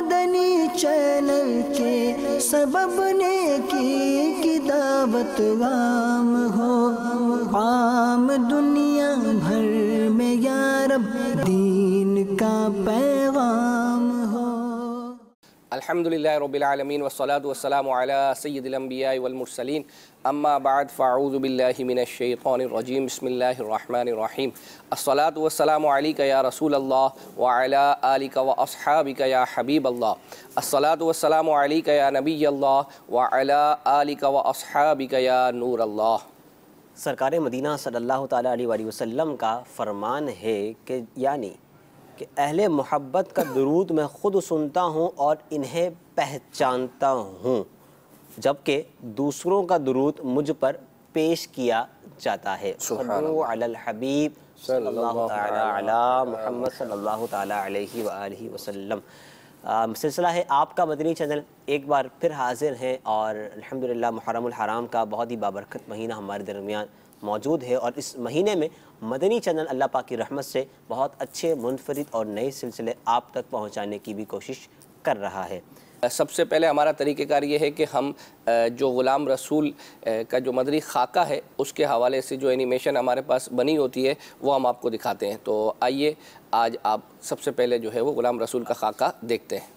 Madani channel के सबब नेकी की दावत आम हो, आम दुनिया भर में या रब दीन का पैगाम हो। अल्हम्दुलिल्लाहि रब्बिल आलमीन वस्सलातु वस्सलामु अला सय्यिदिल अंबियाइ वल मुरसलीन अम्मा बाद फ़अऊज़ु बिल्लाहि मिनश शैतानिर रजीम बिस्मिल्लाहिर रहमानिर रहीम अस्सलातु वस्सलामु अलैका या रसूलल्लाह व अला आलिका व अस्हाबिका या हबीबल्लाह अस्सलातु वस्सलामु अलैका या नबियल्लाह व अला आलिका व अस्हाबिका या नूरल्लाह। सरकार मदीना सल्लल्लाहु ताला अलैहि वसल्लम का फरमान है कि यानी कि अहले मोहब्बत का दुरूद मैं ख़ुद सुनता हूँ और इन्हें पहचानता हूँ, जबकि दूसरों का दुरूद मुझ पर पेश किया जाता है। सल्लल्लाहु अलल हबीब सल्लल्लाहु ताला अला मुहम्मद सल्लल्लाहु ताला अलैहि व आलिहि वसल्लम। सिलसिला है आपका मदनी चैनल एक बार फिर हाजिर हैं और अल्हम्दुलिल्लाह मुहर्रमुल हराम का बहुत ही बाबरकत महीना हमारे दरमियान मौजूद है और इस महीने में मदनी चैनल अल्लाह पाक की रहमत से बहुत अच्छे मुनफरिद और नए सिलसिले आप तक पहुंचाने की भी कोशिश कर रहा है। सबसे पहले हमारा तरीक़ेकार ये है कि हम जो ग़ुलाम रसूल का जो मदनी खाका है उसके हवाले से जो एनिमेशन हमारे पास बनी होती है वो हम आपको दिखाते हैं। तो आइए आज आप सबसे पहले जो है वो ग़ुलाम रसूल का खाका देखते हैं।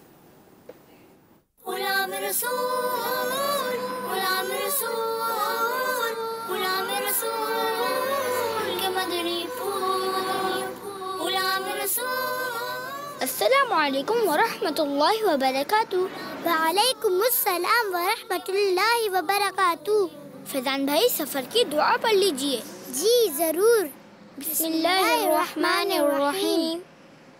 ग़ुलाम रसूल, ग़ुलाम रसूल, ग़ुलाम रसूल के मदनी फूल, ग़ुलाम रसूल। अस्सलामु अलैकुम व रहमतुल्लाहि व बरकातुहू। वालेकुमुस्सलाम व रहमतुल्लाहि व बरकातुहू। फैज़ान भाई सफ़र की दुआ पढ़ लीजिए। जी ज़रूर। बिस्मिल्लाहिर्रहमानिर्रहीम।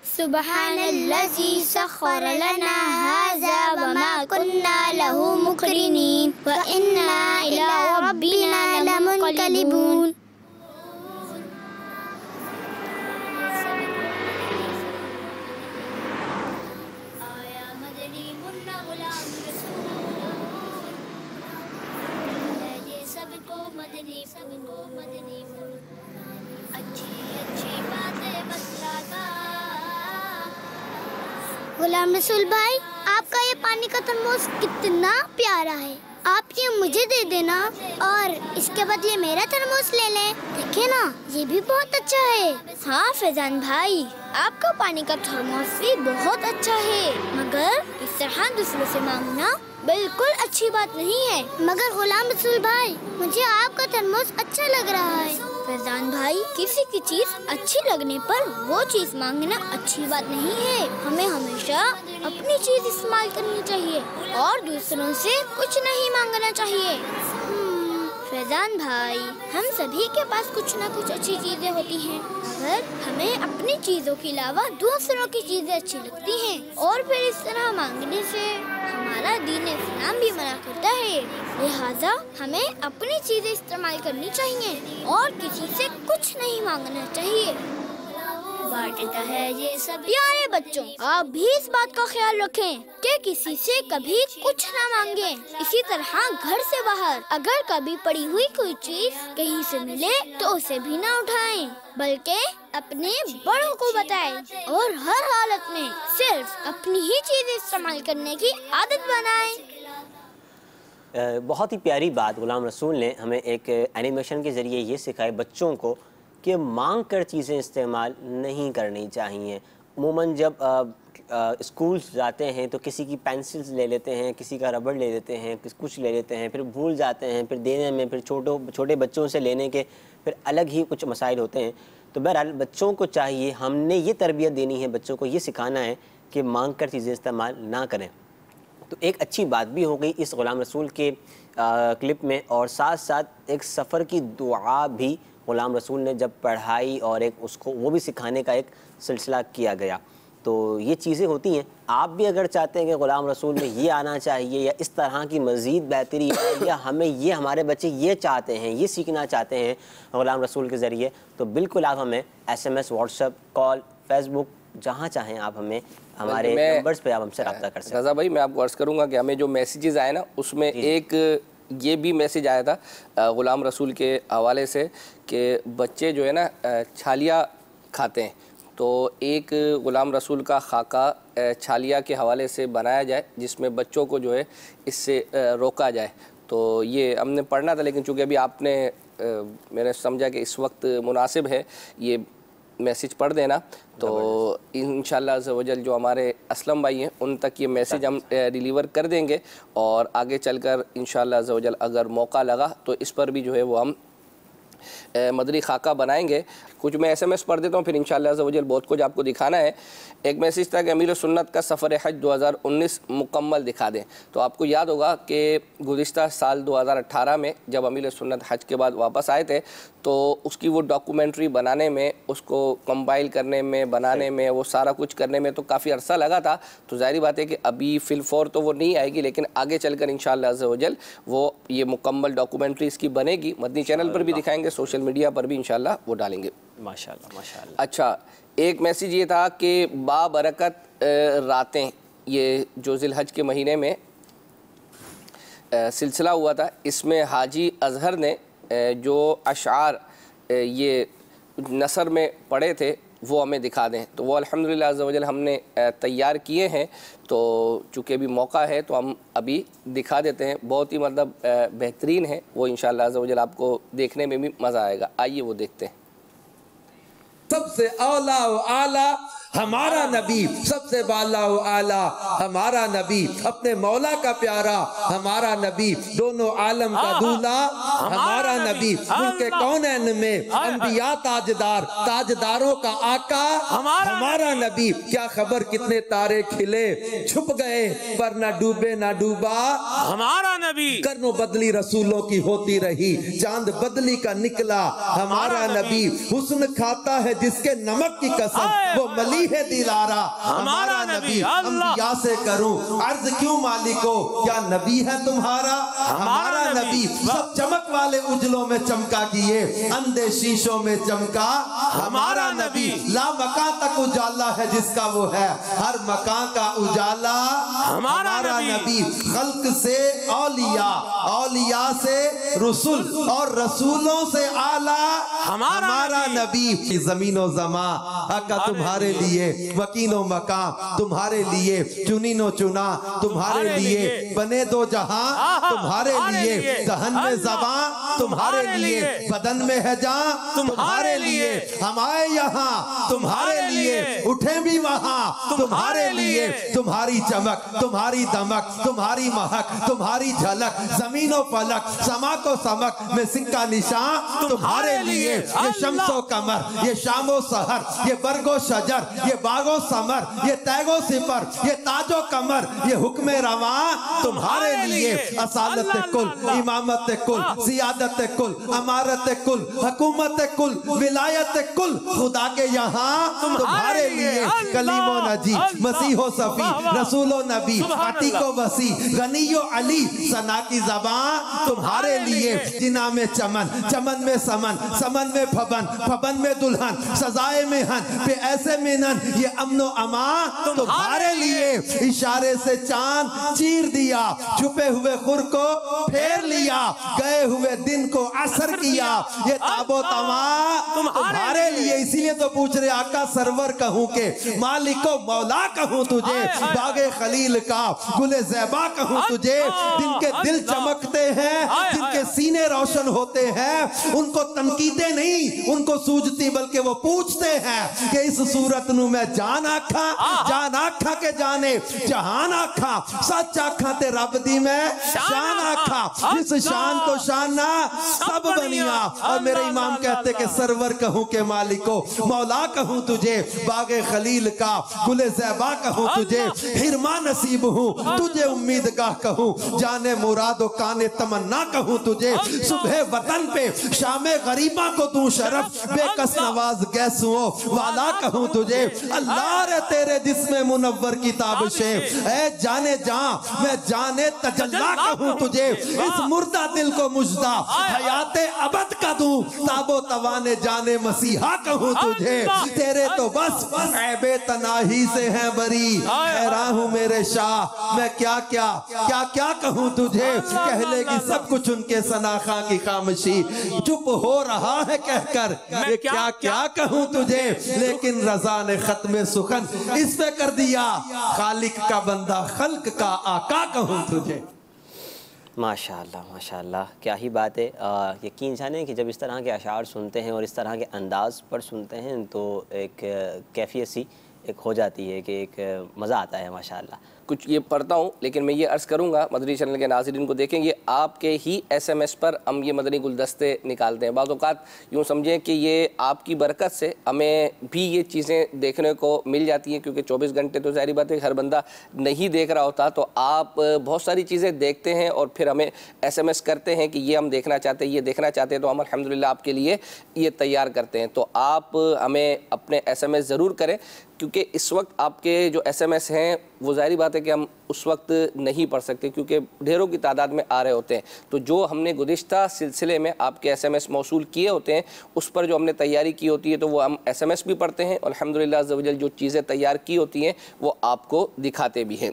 सुब्हानल्लज़ी सख़्ख़र लना हाज़ा व मा कुन्ना लहू मुक़रिनीन व इन्ना इला रब्बिना लमुनक़लिबून। ग़ुलाम रसूल भाई, आपका ये पानी का थर्मोस कितना प्यारा है, आप ये मुझे दे देना और इसके बदले मेरा थर्मोस ले लें। देखिए ना, ये भी बहुत अच्छा है। हाँ फैजान भाई, आपका पानी का थर्मोस भी बहुत अच्छा है, मगर इस तरह दूसरों से मांगना बिल्कुल अच्छी बात नहीं है। मगर ग़ुलाम रसूल भाई, मुझे आपका थर्मोस अच्छा लग रहा है। फैजान भाई, किसी की चीज अच्छी लगने पर वो चीज मांगना अच्छी बात नहीं है। हमें हमेशा अपनी चीज इस्तेमाल करनी चाहिए और दूसरों से कुछ नहीं मांगना चाहिए। फैजान भाई, हम सभी के पास कुछ न कुछ अच्छी चीजें होती हैं, मगर हमें अपनी चीजों के अलावा दूसरों की चीजें अच्छी लगती हैं और फिर इस तरह मांगने से हमारा दीन इस्लाम भी मना करता है। लिहाजा हमें अपनी चीजें इस्तेमाल करनी चाहिए और किसी से कुछ नहीं मांगना चाहिए। बांटता है ये सब। प्यारे बच्चों, आप भी इस बात का ख्याल रखें कि किसी से कभी कुछ ना मांगे। इसी तरह घर से बाहर अगर कभी पड़ी हुई कोई चीज कहीं से मिले तो उसे भी ना उठाएं, बल्कि अपने बड़ों को बताएं और हर हालत में सिर्फ अपनी ही चीज इस्तेमाल करने की आदत बनाएं। बहुत ही प्यारी बात ग़ुलाम रसूल ने हमें एक एनिमेशन के ज़रिए ये सिखाए बच्चों को कि मांग कर चीज़ें इस्तेमाल नहीं करनी चाहिए। अमूमन जब स्कूल्स जाते हैं तो किसी की पेंसिल्स ले लेते हैं, किसी का रबड़ ले लेते हैं, कुछ ले लेते हैं, फिर भूल जाते हैं, फिर देने में फिर छोटे बच्चों से लेने के फिर अलग ही कुछ मसाइल होते हैं। तो बहरहाल बच्चों को चाहिए, हमने ये तरबियत देनी है, बच्चों को ये सिखाना है कि मांग कर चीज़ें इस्तेमाल ना करें। तो एक अच्छी बात भी हो गई इस ग़ुलाम रसूल के क्लिप में, और साथ साथ एक सफ़र की दुआ भी ग़ुलाम रसूल ने जब पढ़ाई और एक उसको वो भी सिखाने का एक सिलसिला किया गया। तो ये चीज़ें होती हैं। आप भी अगर चाहते हैं कि ग़ुलाम रसूल में ये आना चाहिए या इस तरह की मज़ीद बेहतरी या हमें ये हमारे बच्चे ये चाहते हैं, ये सीखना चाहते हैं ग़ुलाम रसूल के ज़रिए, तो बिल्कुल आप हमें SMS, व्हाट्सएप, कॉल, फेसबुक, जहाँ चाहें आप हमें हमारे नंबर्स पे आप हमसे रब्ता कर सकते हैं। रज़ा भाई, मैं आपको अर्ज़ करूँगा कि हमें जो मैसेजेस आए ना, उसमें एक ये भी मैसेज आया था ग़ुलाम रसूल के हवाले से कि बच्चे जो है ना छालिया खाते हैं। तो एक ग़ुलाम रसूल का खाका छालिया के हवाले से बनाया जाए, जिसमें बच्चों को जो है इससे रोका जाए। तो ये हमने पढ़ना था, लेकिन चूँकि अभी आपने मैंने समझा कि इस वक्त मुनासिब है ये मैसेज पढ़ देना, तो इंशाअल्लाह अज़्ज़ व जल जो हमारे असलम भाई हैं उन तक ये मैसेज हम डिलीवर कर देंगे, और आगे चलकर इंशाअल्लाह अज़्ज़ व जल अगर मौका लगा तो इस पर भी जो है वो हम मदरी खाका बनाएंगे। कुछ मैं SMS पढ़ देता हूँ, फिर इंशाअल्लाह अज़्ज़ व जल बहुत कुछ आपको दिखाना है। एक मैसेज था कि अमीर सुन्नत का सफ़र हज 2019 मुकम्मल दिखा दें। तो आपको याद होगा कि गुज़िश्ता साल 2018 में जब अमीर सुन्नत हज के बाद वापस आए थे, तो उसकी वो डॉक्यूमेंट्री बनाने में, उसको कंपाइल करने में, बनाने में, वो सारा कुछ करने में तो काफ़ी अरसा लगा था। तो ज़ाहिर बात है कि अभी फ़िलफ़ौर तो वो नहीं आएगी, लेकिन आगे चलकर इंशाअल्लाह अज़्ज़ व जल वो ये मुकम्मल डॉक्यूमेंट्री इसकी बनेगी। मदनी चैनल पर भी दिखाएंगे, सोशल मीडिया पर भी इंशाअल्लाह वो डालेंगे। माशाअल्लाह माशाअल्लाह। अच्छा, एक मैसेज ये था कि बाबरकत रातें, ये जो ज़िलहज के महीने में सिलसिला हुआ था, इसमें हाजी अज़हर ने जो अशार ये नसर में पढ़े थे वो हमें दिखा दें। तो वो अल्हम्दुलिल्लाह अज़्ज़ व जल हमने तैयार किए हैं, तो चूँकि अभी मौका है तो हम अभी दिखा देते हैं। बहुत ही मतलब बेहतरीन है वो, इंशाअल्लाह अज़्ज़ व जल आपको देखने में भी मज़ा आएगा। आइए वो देखते हैं। सबसे औला व आला हमारा नबी, सबसे बाला व आला हमारा नबी, अपने मौला का प्यारा हमारा नबी, दोनों आलम का दूल्हा हमारा नबी, मुल्के कौनैन में अंबिया ताजदार, ताजदारों का आका हमारा नबी। क्या खबर कितने तारे खिले छुप गए, पर न डूबे न डूबा हमारा नबी, करनो बदली रसूलों की होती रही, चांद बदली का निकला हमारा नबी, हुस्न खाता है जिसके नमक की कसम, वो मली है दिलारा हमारा नबी। अंबिया से करूं अर्ज क्यों मालिको, क्या नबी है तुम्हारा हमारा नबी। सब चमक वाले उजलों में चमका किए, अंधे शीशों में चमका हमारा नबी। ला मकां तक उजाला है जिसका वो है, हर मकां का उजाला हमारा नबी। खल्क से औलिया, औलिया से रसूल, और रसूलों से आला हमारा नबी। जमीनो जमा आका तुम्हारे लिए, वकीनो मकाम तुम्हारे लिए, चुनीनो चुना तुम्हारे लिए, बने दो जहां तुम्हारे लिए, दहन में ज़बां तुम्हारे लिए, बदन में है जान तुम्हारे लिए। हम आए यहाँ तुम्हारे लिए, उठे भी वहाँ तुम्हारे लिए। तुम्हारी चमक, तुम्हारी दमक, तुम्हारी महक, तुम्हारी झलक, जमीनो फलक, समा को समक में सिक्का निशान तुम्हारे लिए। ये शम्सो कमर, ये शामो सहर, ये बरगो शजर, ये बागो समर, ये तैगो सिपर, ये ताजो कमर, ये हुक्मे रवा तुम्हारे लिए। असालत कुल, इमामत कुल, सियादत कुल, अमारत कुल, हुकूमत कुल, विलायत कुल, खुदा के यहाँ तुम्हारे लिए। कलीमो नजी, मसीहो सफी, रसूलो नबी, अतीको वसी, गनीयो अली, सना की ज़बान तुम्हारे लिए। जिना में चमन, चमन में समन, समन में फबन, फबन में दुल्हन, सजाए में हन, पे ऐसे मिनन, ये अमनो अमा तुम्हारे लिए। इशारे से चांद चीर दिया, छुपे हुए खुर को फेर लिया, गए हुए दिन को असर किया, ये ताबो तमा तुम्हारे लिए। इसीलिए तो पूछ रहे आका सरवर कहूं के, मालिको मौला कहूं तुझे, बागे खलील का गुले ज़ैबा कहूं तुझे। जिनके दिल चमकते हैं, जिनके सीने रोशन होते हैं, उनको तनकीदे नहीं उनको सूझती, बल्कि वो पूछते हैं कि इस सूरत नु मैं जान आखा, जान आखा के जाने जहान आखा, सच आखा ते रब दी मैं शान आखा, इस शान तो शाना सब बनिया। और मेरे इमाम कहते कि सरवर कहूं के मालिको, मौला कहूं तुझे, बागे खलील का गुले ज़ैबा कहूं तुझे, हिरमा नसीब हूं तुझे, उम्मीदगाह कहूं, जाने मुरादो काने तमन्ना कहूं तुझे। सुबह वतन पे शामे गरीबा को तू शरफ, बेकस नवाज गैसुओं वाला कहूं तुझे। अल्लाह रे तेरे जिस्म मुनव्वर की ताबिशे, ऐ जाने जा मैं जाने तजल्ला कहूं तुझे। इस मुर्दा दिल को मुजदा हयाते अबद का दूं, ताबो तवाने जाने मसीहा कहूँ तुझे। तेरे तो बस ऐबे तनाही से है बरी, हैरान हूँ मेरे शाह मैं क्या क्या क्या क्या कहूँ तुझे। कह लेगी सब कुछ उनके सनाखा की खामोशी, चुप हो रहा है कहकर मैं क्या क्या कहूँ तुझे। लेकिन रजा ने खत्मे सुखन इस पे कर दिया, खालिक का बंदा खल्क का आका कहूँ तुझे। माशाअल्लाह माशाअल्लाह, क्या ही बात है। यकीन जाने कि जब इस तरह के अशार सुनते हैं और इस तरह के अंदाज पर सुनते हैं तो एक कैफियत सी एक हो जाती है कि एक मज़ा आता है माशाअल्लाह। कुछ ये पढ़ता हूँ, लेकिन मैं ये अर्ज़ करूँगा मदनी चैनल के नाज़रीन को, देखें ये आपके ही SMS पर हम ये मदनी गुलदस्ते निकालते हैं। बाज़ औक़ात यूँ समझें कि ये आपकी बरकत से हमें भी ये चीज़ें देखने को मिल जाती हैं, क्योंकि 24 घंटे तो ज़ाहिर बात है हर बंदा नहीं देख रहा होता। तो आप बहुत सारी चीज़ें देखते हैं और फिर हमें SMS करते हैं कि ये हम देखना चाहते हैं, ये देखना चाहते हैं, तो हम अल्हम्दुलिल्लाह आपके लिए ये तैयार करते हैं। तो आप हमें अपने SMS ज़रूर करें, क्योंकि इस वक्त आपके जो SMS हैं वो ज़ाहिर बात है कि हम उस वक्त नहीं पढ़ सकते, क्योंकि ढेरों की तादाद में आ रहे होते हैं। तो जो हमने गुज़िश्ता सिलसिले में आपके SMS मौसूल किए होते हैं, उस पर जो हमने तैयारी की होती है, तो वो हम SMS भी पढ़ते हैं और अल्हम्दुलिल्लाह अज़्ज़ व जल जो चीज़ें तैयार की होती हैं वो आपको दिखाते भी हैं।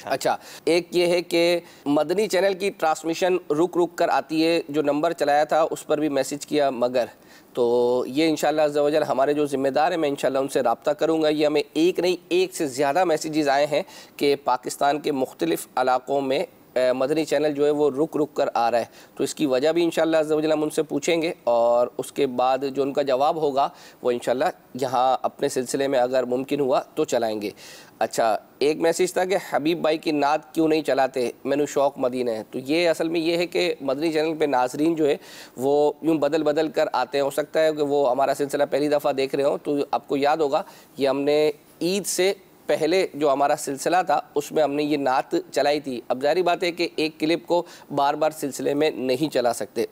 अच्छा, एक ये है कि मदनी चैनल की ट्रांसमिशन रुक रुक कर आती है, जो नंबर चलाया था उस पर भी मैसेज किया, मगर तो ये इंशाअल्लाह अज़्ज़ व जल हमारे जो ज़िम्मेदार हैं, मैं इंशाअल्लाह उनसे रब्ता करूँगा। ये हमें एक नहीं एक से ज़्यादा मैसेजेस आए हैं कि पाकिस्तान के मुख्तलिफ़ इलाक़ों में मदनी चैनल जो है वो रुक रुक कर आ रहा है। तो इसकी वजह भी इंशाअल्लाह अज़्ज़ व जल हम उनसे पूछेंगे और उसके बाद जो उनका जवाब होगा वो इंशाअल्लाह यहाँ अपने सिलसिले में अगर मुमकिन हुआ तो चलाएँगे। अच्छा, एक मैसेज था कि हबीब भाई की नात क्यों नहीं चलाते, मैंने शौक़ मदीना है। तो ये असल में ये है कि मदनी चैनल पे नाजरीन जो है वो यूँ बदल बदल कर आते हैं। हो सकता है कि वो हमारा सिलसिला पहली दफ़ा देख रहे हो, तो आपको याद होगा ये हमने ईद से पहले जो हमारा सिलसिला था उसमें हमने ये नात चलाई थी। अब जारी बात है कि एक क्लिप को बार बार सिलसिले में नहीं चला सकते।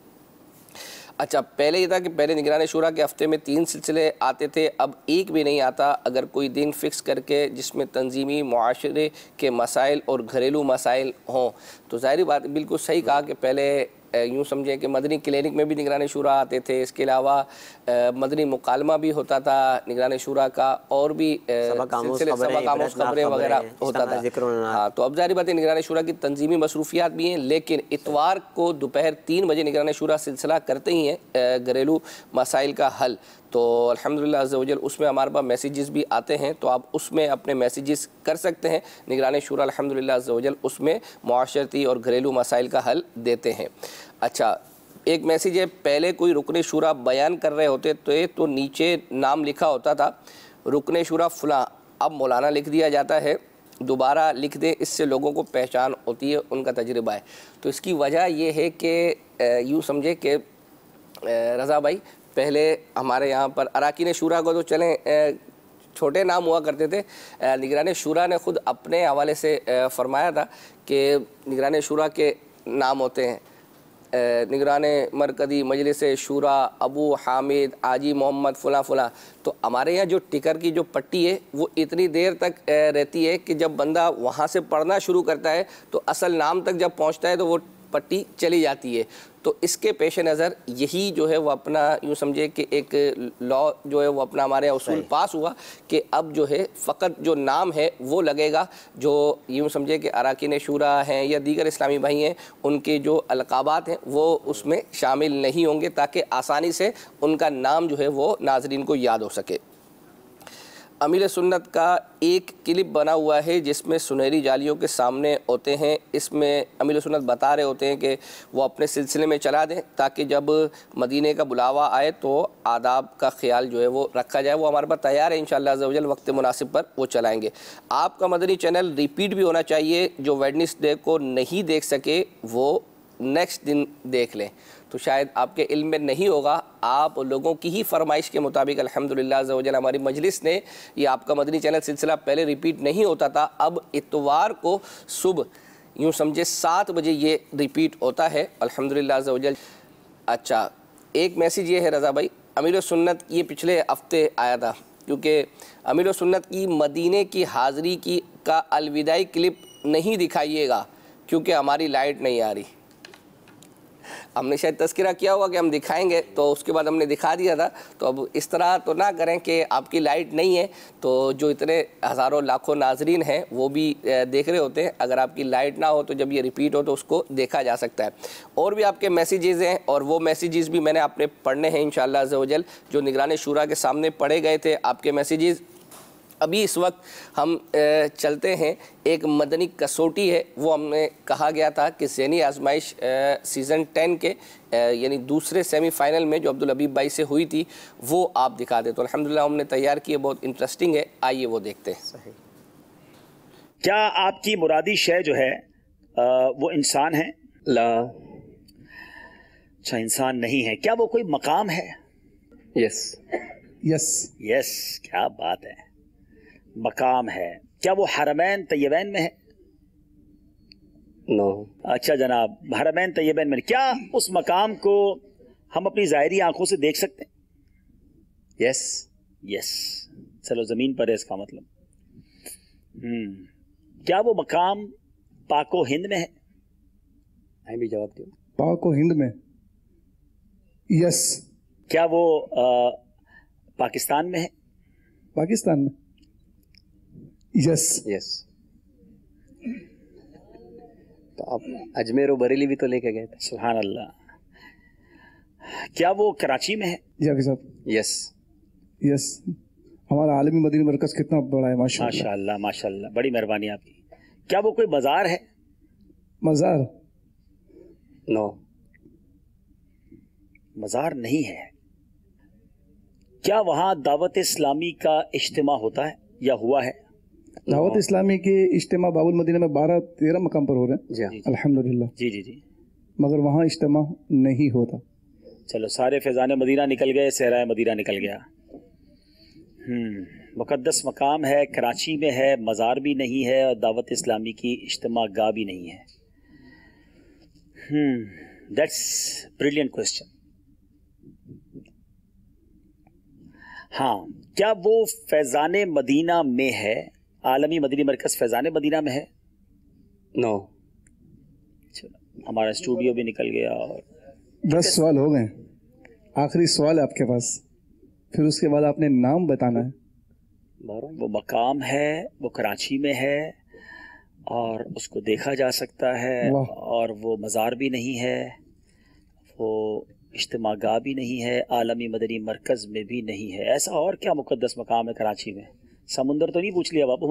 अच्छा, पहले ये था कि पहले निगरान शुरा के हफ्ते में 3 सिलसिले आते थे, अब एक भी नहीं आता। अगर कोई दिन फ़िक्स करके जिसमें तंजीमी मुआशरे के मसाइल और घरेलू मसाइल हों, तो ज़ाहिर बात बिल्कुल सही कहा कि पहले यूँ समझें कि मदनी क्लिनिक में भी निगरान शुरा आते थे, इसके अलावा मदनी मुकालमा भी होता था निगरान शुरा का, और भी सबक खबरें वगैरह होता था। हाँ, तो अब ज़ाहिर बात है निगरान शुरा की तंजीमी मसरूफियात भी हैं, लेकिन इतवार को दोपहर 3 बजे निगरान शुरा सिलसिला करते ही हैं घरेलू मसाइल का हल। तो अल्हम्दुलिल्लाह अज़्ज़ व जल उसमें हमारे पास मैसेजेस भी आते हैं, तो आप उसमें अपने मैसेजेस कर सकते हैं। निगरान शुरा अल्हम्दुलिल्लाह अज़्ज़ व जल उसमें मुआशरती और घरेलू मसाइल का हल देते हैं। अच्छा, एक मैसेज है, पहले कोई रुकने शुरा बयान कर रहे होते तो नीचे नाम लिखा होता था रुकने शुरा फ़लाँ, अब मौलाना लिख दिया जाता है, दोबारा लिख दें, इससे लोगों को पहचान होती है, उनका तजुर्बा है। तो इसकी वजह यह है कि यूँ समझे कि रज़ा भाई पहले हमारे यहाँ पर अराकीन शुरा को तो चलें छोटे नाम हुआ करते थे, निगरान शुरा ने ख़ुद अपने हवाले से फरमाया था कि निगरान शुरा के नाम होते हैं निगरान मरकज़ी मजलिस शुरा अबू हामिद आजी मोहम्मद फ़लाँ फ़लाँ। तो हमारे यहाँ जो टिकर की जो पट्टी है वो इतनी देर तक रहती है कि जब बंदा वहाँ से पढ़ना शुरू करता है तो असल नाम तक जब पहुँचता है तो वो पट्टी चली जाती है। तो इसके पेश नज़र यही जो है वो अपना यूँ समझे कि एक लॉ जो है वो अपना हमारे यहाँ उसूल पास हुआ कि अब जो है फ़कत जो नाम है वो लगेगा, जो यूँ समझे कि अराकीन शुरा हैं या दीगर इस्लामी भाई हैं उनके जो अलक़ाबात हैं वो उसमें शामिल नहीं होंगे, ताकि आसानी से उनका नाम जो है वो नाज़रीन को याद हो सके। अमीर सुन्नत का एक क्लिप बना हुआ है जिसमें सुनहरी जालियों के सामने होते हैं। इसमें अमीर सुन्नत बता रहे होते हैं कि वो अपने सिलसिले में चला दें ताकि जब मदीने का बुलावा आए तो आदाब का ख्याल जो है वो रखा जाए। वो हमारे पास तैयार है, इंशाअल्लाह अज़्ज़ व जल वक्त मुनासिब पर वो चलाएँगे। आपका मदनी चैनल रिपीट भी होना चाहिए, जो वेडनेसडे को नहीं देख सके वो नेक्स्ट दिन देख लें। तो शायद आपके इल्म में नहीं होगा, आप लोगों की ही फरमाइश के मुताबिक अल्हम्दुलिल्लाह अज़्ज़ व जल हमारी मजलिस ने ये आपका मदनी चैनल सिलसिला पहले रिपीट नहीं होता था, अब इतवार को सुबह यूँ समझे 7 बजे ये रिपीट होता है अल्हम्दुलिल्लाह अज़्ज़ व जल। अच्छा, एक मैसेज ये है रज़ा भाई, अमीर सुन्नत ये पिछले हफ्ते आया था, क्योंकि अमीर सुन्नत की मदीने की हाज़री की का अलविदाई क्लिप नहीं दिखाइएगा क्योंकि हमारी लाइट नहीं आ रही। हमने शायद तज़किरा किया होगा कि हम दिखाएंगे, तो उसके बाद हमने दिखा दिया था। तो अब इस तरह तो ना करें कि आपकी लाइट नहीं है तो जो इतने हज़ारों लाखों नाजरीन हैं वो भी देख रहे होते हैं। अगर आपकी लाइट ना हो तो जब ये रिपीट हो तो उसको देखा जा सकता है। और भी आपके मैसेजेस हैं और वो मैसेजेस भी मैंने आपने पढ़ने हैं इंशाअल्लाह अज़्ज़ा वजल, जो निगरान शूरा के सामने पढ़े गए थे आपके मैसेजेस। अभी इस वक्त हम चलते हैं, एक मदनी कसौटी है, वो हमने कहा गया था कि ज़हनी आजमाइश सीज़न 10 के यानी दूसरे सेमीफाइनल में जो अब्दुल हबीब भाई से हुई थी वो आप दिखा दे। तो अल्हम्दुलिल्लाह हमने तैयार की है, बहुत इंटरेस्टिंग है, आइए वो देखते हैं। सही। क्या आपकी मुरादी शय जो है वो इंसान है? ला। अच्छा, इंसान नहीं है। क्या वो कोई मकाम है? यस। यस। यस, क्या बात है, मकाम है। क्या वो हरमैन तैयबैन में है? नो। अच्छा जनाब, हरमैन तैयबैन में। क्या उस मकाम को हम अपनी ज़ाहिरी आंखों से देख सकते हैं? यस। यस। चलो, ज़मीन पर है इसका मतलब। क्या वो मकाम पाको हिंद में है? मैं भी जवाब दूं। पाको हिंद में? यस। क्या वो पाकिस्तान में है? पाकिस्तान में? यस। यस। तो आप अजमेर और बरेली भी तो लेके गए थे। सुभान अल्लाह। क्या वो कराची में है? जी हाफिज साहब। यस। यस। हमारा आलमी मदीनी मरकज कितना बड़ा है, माशाअल्लाह। माशाअल्लाह माशाअल्लाह, बड़ी मेहरबानी आपकी। क्या वो कोई मज़ार है? मज़ार? नो। मज़ार नहीं है। क्या वहाँ दावत इस्लामी का इज्तिमा होता है या हुआ है? दावत इस्लामी के इज्तिमा बाबुल मदीना में 12-13 मकाम पर हो रहे हैं। जी अल्हम्दुलिल्लाह। जी जी जी। मगर वहाँ इज्तिमा नहीं होता। चलो, सारे फैज़ान मदीना निकल गए, सहराए मदीना निकल गया। मुक़द्दस मकाम है, कराची में है, मज़ार भी नहीं है और दावत इस्लामी की इज्तिमा गाह भी नहीं है। That's brilliant question. हाँ, क्या वो फैज़ान मदीना में है? आलमी मदनी मरकज़ फैज़ान मदीना में है? नो। चलो, हमारा स्टूडियो भी निकल गया। और 10 सवाल हो गए, आखिरी सवाल है आपके पास, फिर उसके बाद आपने नाम बताना है। वो मकाम है, वो कराची में है और उसको देखा जा सकता है, और वो मज़ार भी नहीं है, वो इज्तिमा गाह भी नहीं है, आलमी मदनी मरकज़ में भी नहीं है। ऐसा और क्या मुक़द्दस मकाम है कराची में? समुंदर तो नहीं पूछ लिया बाबू?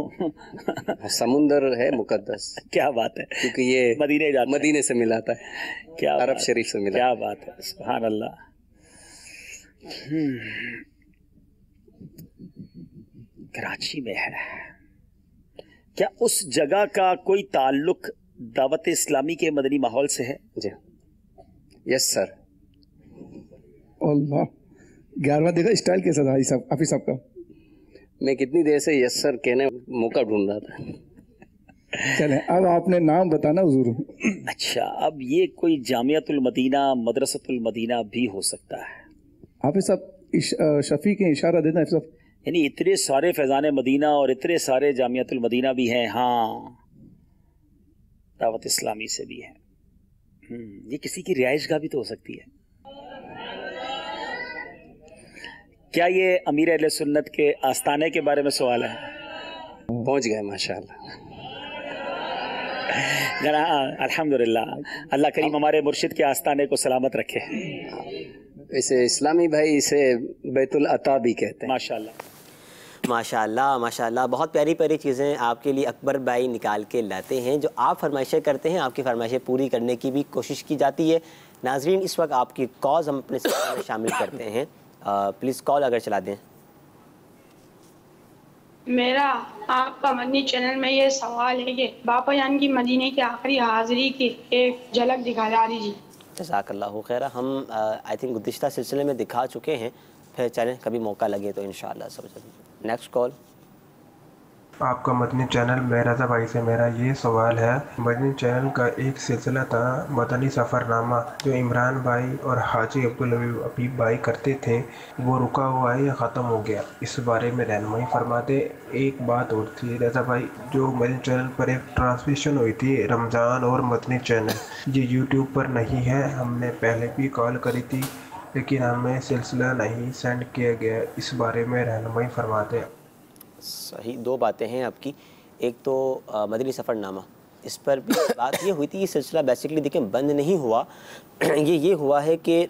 समुंदर है मुक़द्दस। क्या बात है, क्योंकि ये मदीने से मिलाता है, क्या अरब शरीफ से मिला। क्या बात है, सुभान अल्लाह। कराची में है। क्या उस जगह का कोई ताल्लुक दावत इस्लामी के मदनी माहौल से है? जी। Yes sir. अल्लाह, 11वां देखा स्टाइल कैसा था हाफिज साहब का? मैं कितनी देर से यस सर कहने मौका ढूंढ रहा था। चले, अब आपने नाम बताना हुजूर। अच्छा, अब ये कोई जामियातुल मदीना, मदरसतुल मदीना भी हो सकता है। हाफिज साहब शफी के इशारा देना हाफिज साहब। यानी इतने सारे फैज़ान मदीना और इतने सारे जामियातुल मदीना भी हैं। हाँ, दावत इस्लामी से भी है। ये किसी की रिहाइशगाह भी तो हो सकती है। क्या ये अमीर अहले सुन्नत के आस्ताने के बारे में सवाल है? पहुंच गए माशाअल्लाह। जना अल्हम्दुलिल्लाह, अल्लाह करीम हमारे मुर्शिद के आस्ताने को सलामत रखे। वैसे इस्लामी भाई इसे बैतुल अता भी कहते हैं। माशाअल्लाह माशाअल्लाह माशाअल्लाह, बहुत प्यारी प्यारी चीज़ें आपके लिए अकबर भाई निकाल के लाते हैं। जो आप फरमाइशें करते हैं, आपकी फरमाइशें पूरी करने की भी कोशिश की जाती है। नाजरीन, इस वक्त आपकी कॉल्स हम अपने सिलसिले में शामिल करते हैं। प्लीज़ कॉल अगर चला दें। मेरा आपका मदनी चैनल में ये सवाल है कि बापा जान की मदीने की आखिरी हाज़िरी की एक झलक दिखा दीजिए। जज़ाकल्लाहु खैरा। हम आई थिंक गुज़िश्ता सिलसिले में दिखा चुके हैं, फिर चलें कभी मौका लगे तो इंशाअल्लाह सब। Next call. आपका मदनी चैनल मेहराजा भाई से मेरा ये सवाल है, मदनी चैनल का एक सिलसिला था मदनी सफ़रनामा जो इमरान भाई और हाजी अब्दुल हबीब भाई करते थे, वो रुका हुआ है या ख़त्म हो गया, इस बारे में रहनुमाई फरमाते। एक बात और थी रज़ा भाई, जो मदनी चैनल पर एक ट्रांसमिशन हुई थी रमज़ान और मदनी चैनल, ये यूट्यूब पर नहीं है, हमने पहले भी कॉल करी थी लेकिन हमें सिलसिला नहीं सेंड किया गया, इस बारे में रहनुमाई फरमाते। सही, दो बातें हैं आपकी। एक तो मदनी सफ़रनामा, इस पर भी बात ये हुई थी, ये सिलसिला बेसिकली देखिए बंद नहीं हुआ, ये हुआ है कि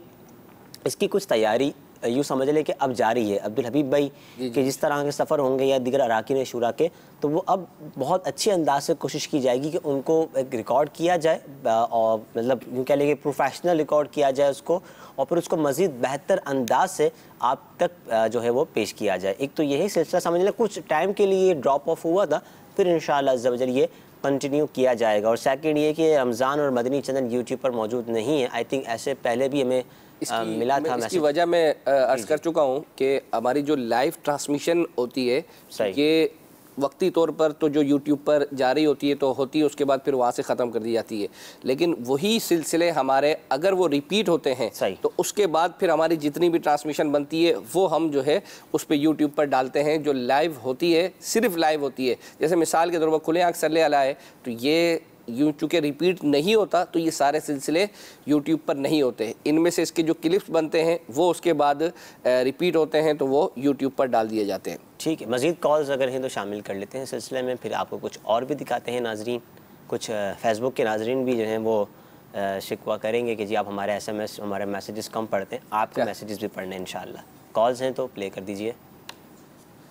इसकी कुछ तैयारी यूँ समझ लें कि अब जारी है। अब्दुल हबीब भाई के जिस तरह के सफ़र होंगे या दीगर अराकीन शुरा के, तो वो अब बहुत अच्छे अंदाज से कोशिश की जाएगी कि उनको एक रिकॉर्ड किया जाए और मतलब यूँ कह लेंगे प्रोफेशनल रिकॉर्ड किया जाए उसको, और फिर उसको मज़ीद बेहतर अंदाज से आप तक जो है वो पेश किया जाए। एक तो यही सिलसिला समझ लें कुछ टाइम के लिए ड्रॉप ऑफ हुआ था, फिर इंशाअल्लाह अज़्ज़ा वजल ये कंटिन्यू किया जाएगा। और सेकंड ये कि रमज़ान और मदनी चैनल यूट्यूब पर मौजूद नहीं है, आई थिंक ऐसे पहले भी हमें मिला था। इसकी वजह मैं अर्ज़ कर चुका हूँ कि हमारी जो लाइव ट्रांसमिशन होती है ये वक्ती तौर पर तो जो यूट्यूब पर जारी होती है तो होती है, उसके बाद फिर वहाँ से ख़त्म कर दी जाती है, लेकिन वही सिलसिले हमारे अगर वो रिपीट होते हैं तो उसके बाद फिर हमारी जितनी भी ट्रांसमिशन बनती है वो हम जो है उस पर यूट्यूब पर डालते हैं। जो लाइव होती है सिर्फ लाइव होती है, जैसे मिसाल के तौर पर खुले आँख सल्ले अला है, तो ये यूँ चूँकि रिपीट नहीं होता तो ये सारे सिलसिले यूट्यूब पर नहीं होते, इनमें से इसके जो क्लिप्स बनते हैं वो उसके बाद रिपीट होते हैं तो वो यूट्यूब पर डाल दिए जाते हैं। ठीक है, मज़ीद कॉल्स अगर हैं तो शामिल कर लेते हैं सिलसिले में, फिर आपको कुछ और भी दिखाते हैं नाजरीन। कुछ फेसबुक के नाजरीन भी जो हैं वो शिकवा करेंगे कि जी आप हमारे SMS हमारे मैसेजेस कम पढ़ते हैं, आपके मैसेजेस भी पढ़ने इंशाअल्लाह। कॉल्स हैं तो प्ले कर दीजिए।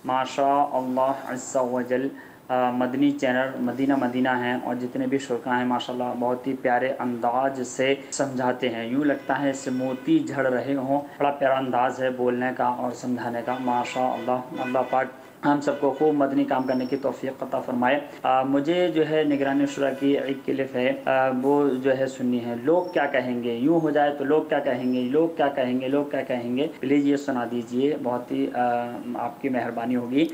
माशा अल्लाह अज़्ज़ा वजल मदनी चैनल मदीना मदीना हैं और जितने भी शुरा हैं माशाल्लाह बहुत ही प्यारे अंदाज से समझाते हैं, यूँ लगता है इससे मोती झड़ रहे हों। बड़ा प्यारा अंदाज़ है बोलने का और समझाने का, माशा अल्लाह। अल्लाह पाक हम सबको खूब मदनी काम करने की तौफीक अता फरमाए। मुझे जो है निगरानी शुरा की एक क्लिप है वो जो है सुननी है। लोग क्या कहेंगे, यूँ हो जाए तो लोग क्या कहेंगे, लोग क्या कहेंगे, लोग क्या कहेंगे, प्लीज़ ये सुना दीजिए, बहुत ही आपकी मेहरबानी होगी।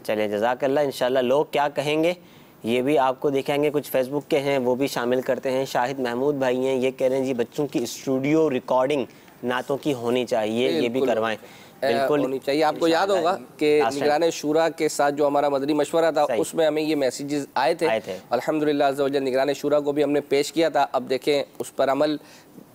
चलिए जज़ाकल्लाह। इंशाल्लाह लोग क्या कहेंगे ये भी आपको दिखाएंगे। कुछ फेसबुक के हैं वो भी शामिल करते हैं। शाहिद महमूद भाई हैं, ये कह रहे हैं जी बच्चों की स्टूडियो रिकॉर्डिंग नातों की होनी चाहिए, ये भी करवाएं। बिल्कुल होनी चाहिए। आपको याद होगा कि निगरान शूरा के साथ जो हमारा मदनी मशवरा था उसमें हमें ये मैसेजेस आए थे। अल्हम्दुलिल्लाह अज़्ज़ा वजल निगरान शूरा को भी हमने पेश किया था। अब देखें उस पर अमल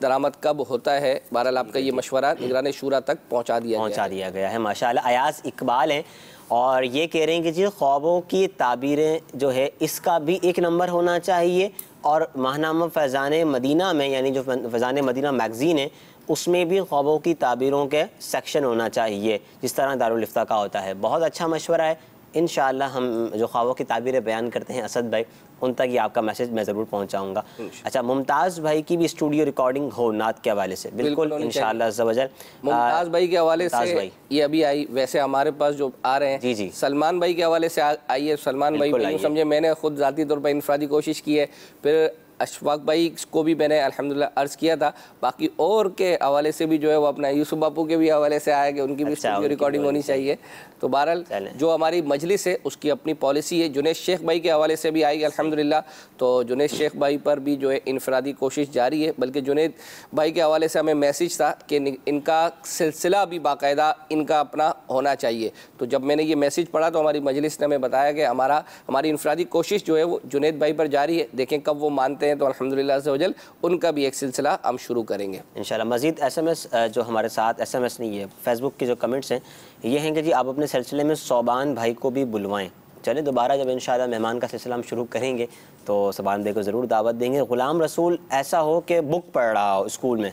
दरामद कब होता है। बहरहाल आपका ये मशवरा निगरान शूरा तक पहुँचा दिया गया है। माशाअल्लाह। अयाज इकबाल हैं और ये कह रहे हैं कि जी ख्वाबों की ताबीरें जो है इसका भी एक नंबर होना चाहिए, और माहनामा फैज़ान मदीना में यानी जो फैज़ान मदीना मैगज़ीन है उसमें भी ख्वाबों की ताबीरों के सेक्शन होना चाहिए जिस तरह दारुल इफ्ता का होता है। बहुत अच्छा मशवरा है। इंशाअल्लाह हम जो ख्वाबों की ताबीरें बयान करते हैं असद भाई, उन तक ये आपका मैसेज मैं ज़रूर पहुंचाऊंगा। अच्छा, मुमताज़ भाई की भी स्टूडियो रिकॉर्डिंग हो नात के हवाले से, बिल्कुल इंशाअल्लाह अज़्ज़ा वजल। मुमताज़ भाई के हवाले से ये अभी आई, वैसे हमारे पास जो आ रहे हैं जी सलमान भाई के हवाले से आई है। सलमान भाई समझे मैंने खुद ज़ाती तौर पर इनफरादी कोशिश की है, फिर अशफाक भाई को भी मैंने अल्हम्दुलिल्लाह अर्ज़ किया था। बाकी और के हवाले से भी जो है वो अपना यूसुफ बापू के भी हवाले से आया कि उनकी भी स्टूडियो रिकॉर्डिंग होनी चाहिए। तो बहरहाल जो हमारी मजलिस है उसकी अपनी पॉलिसी है। जुनैद शेख भाई के हवाले से भी आएगी अल्हम्दुलिल्लाह। तो जुनैद शेख भाई पर भी जो है इनफरादी कोशिश जारी है। बल्कि जुनैद भाई के हवाले से हमें मैसेज था कि इनका सिलसिला भी बाकायदा इनका अपना होना चाहिए। तो जब मैंने ये मैसेज पढ़ा तो हमारी मजलिस ने हमें बताया कि हमारी इनफरादी कोशिश जो है वो जुनैद भाई पर जारी है। देखें कब वो मानते हैं तो अल्हम्दुलिल्लाह अज़्ज़ा वजल उनका भी एक सिलसिला हम शुरू करेंगे इंशाल्लाह। मज़ीद SMS जो हमारे साथ SMS नहीं है फेसबुक के जो कमेंट्स हैं ये हैं कि जी आप अपने सिलसिले में सोबान भाई को भी बुलवाएं। चलें दोबारा जब इंशाल्लाह मेहमान का सिलसिला हम शुरू करेंगे तो सोबान भाई को ज़रूर दावत देंगे। ग़ुलाम रसूल ऐसा हो कि बुक पढ़ रहा हो स्कूल में,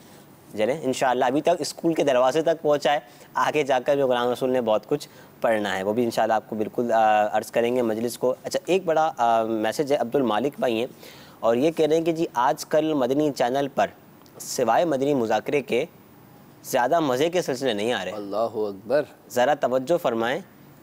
चलें इंशाल्लाह अभी तक स्कूल के दरवाजे तक पहुँचा है, आगे जाकर भी ग़ुलाम रसूल ने बहुत कुछ पढ़ना है, वो भी इंशाल्लाह आपको बिल्कुल अर्ज़ करेंगे मजलिस को। अच्छा, एक बड़ा मैसेज है अब्दुल मालिक भाई हैं और ये कह रहे हैं कि जी आजकल मदनी चैनल पर सिवाय मदनी मुज़ाकरे के ज़्यादा मज़े के सिलसिले नहीं आ रहे। अल्लाहु अकबर। ज़रा तवज्जो फरमाएं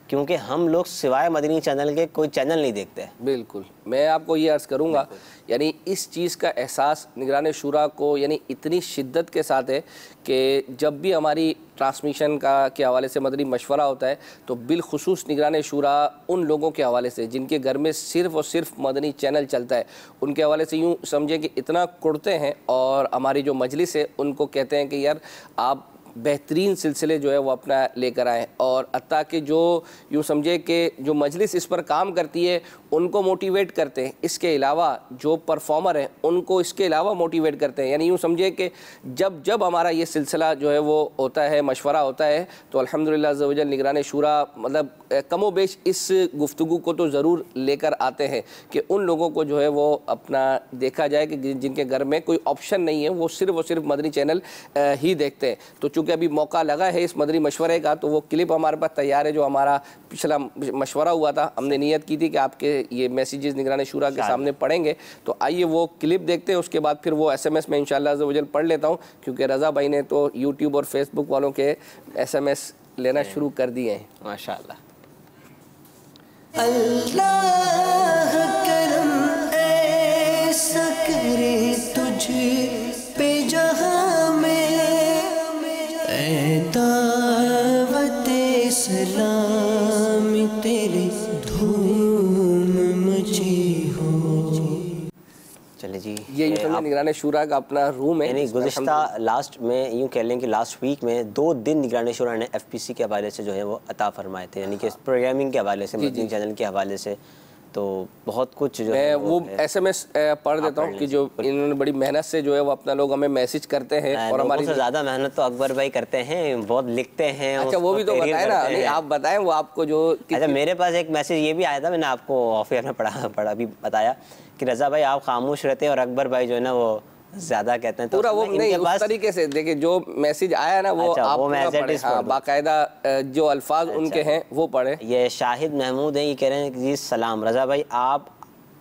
क्योंकि हम लोग सिवाय मदनी चैनल के कोई चैनल नहीं देखते हैं। बिल्कुल, मैं आपको ये अर्ज़ करूँगा, यानी इस चीज़ का एहसास निगरान शुरा को यानी इतनी शिद्दत के साथ है कि जब भी हमारी ट्रांसमिशन के हवाले से मदनी मशवरा होता है तो बिलखुसूस निगरान शुरा उन लोगों के हवाले से जिनके घर में सिर्फ़ और सिर्फ मदनी चैनल चलता है, उनके हवाले से यूँ समझें कि इतना कुड़ते हैं और हमारी जो मजलिस है उनको कहते हैं कि यार आप बेहतरीन सिलसिले जो है वो अपना लेकर आएँ, और अत्ता कि जो यूँ समझे कि जो मजलिस इस पर काम करती है उनको मोटिवेट करते हैं, इसके अलावा जो परफॉर्मर हैं उनको इसके अलावा मोटिवेट करते हैं। यानी यूँ समझे कि जब जब हमारा ये सिलसिला जो है वो होता है, मशवरा होता है, तो अल्हम्दुलिल्लाह अज़्ज़ वजल निगरान शुरा मतलब कमो बेश इस गुफ्तगू को तो ज़रूर लेकर आते हैं कि उन लोगों को जो है वो अपना देखा जाए कि जिनके घर में कोई ऑप्शन नहीं है, वो सिर्फ़ और सिर्फ मदनी चैनल ही देखते हैं। तो चूँकि अभी मौका लगा है इस मदनी मशवरे का, तो वो क्लिप हमारे पास तैयार है जो हमारा पिछला मशवरा हुआ था। हमने नीयत की थी कि आपके ये मैसेजेस निगरान शुरा के सामने पढ़ेंगे, तो आइए वो क्लिप देखते हैं, उसके बाद फिर वो SMS में इंशाअल्लाह अज़्ज़ वजल पढ़ लेता हूँ, क्योंकि रज़ा भाई ने तो यूट्यूब और फेसबुक वालों के SMS लेना शुरू कर दिए हैं माशाअल्लाह। अल्लाह करम ऐसा करे तुझ पे जहां में, ऐ दावत सलाम तेरी धूम मची हो। चले जी, ये निगरान शुरा का अपना रूम है। यानी गुज़िश्ता लास्ट में यूँ कह लें कि लास्ट वीक में 2 दिन निगरान शुरा ने FPC के हवाले से जो है वो अता फरमाए थे, यानी कि प्रोग्रामिंग के हवाले से, मदनी चैनल के हवाले से, तो बहुत कुछ जो मैं वो SMS पढ़ देता हूँ कि जो इन्होंने बड़ी मेहनत से जो है वो अपना लोग हमें मैसेज करते हैं, और हमारी से ज़्यादा मेहनत तो अकबर भाई करते हैं, बहुत लिखते हैं। अच्छा वो भी तो बताएं ना, नहीं आप बताएं वो आपको जो। अच्छा मेरे पास एक मैसेज ये भी आया था, मैंने आपको ऑफ एयर में पढ़ा भी बताया कि रज़ा भाई आप खामोश रहते हैं और अकबर भाई जो है ना वो ज़्यादा कहते हैं। पूरा वो नहीं उस तरीके से देखिए, जो मैसेज आया ना वो आप बाकायदा जो अल्फाज उनके हैं वो पढ़े। ये शाहिद महमूद है, ये कह रहे हैं कि जी सलाम रज़ा भाई, आप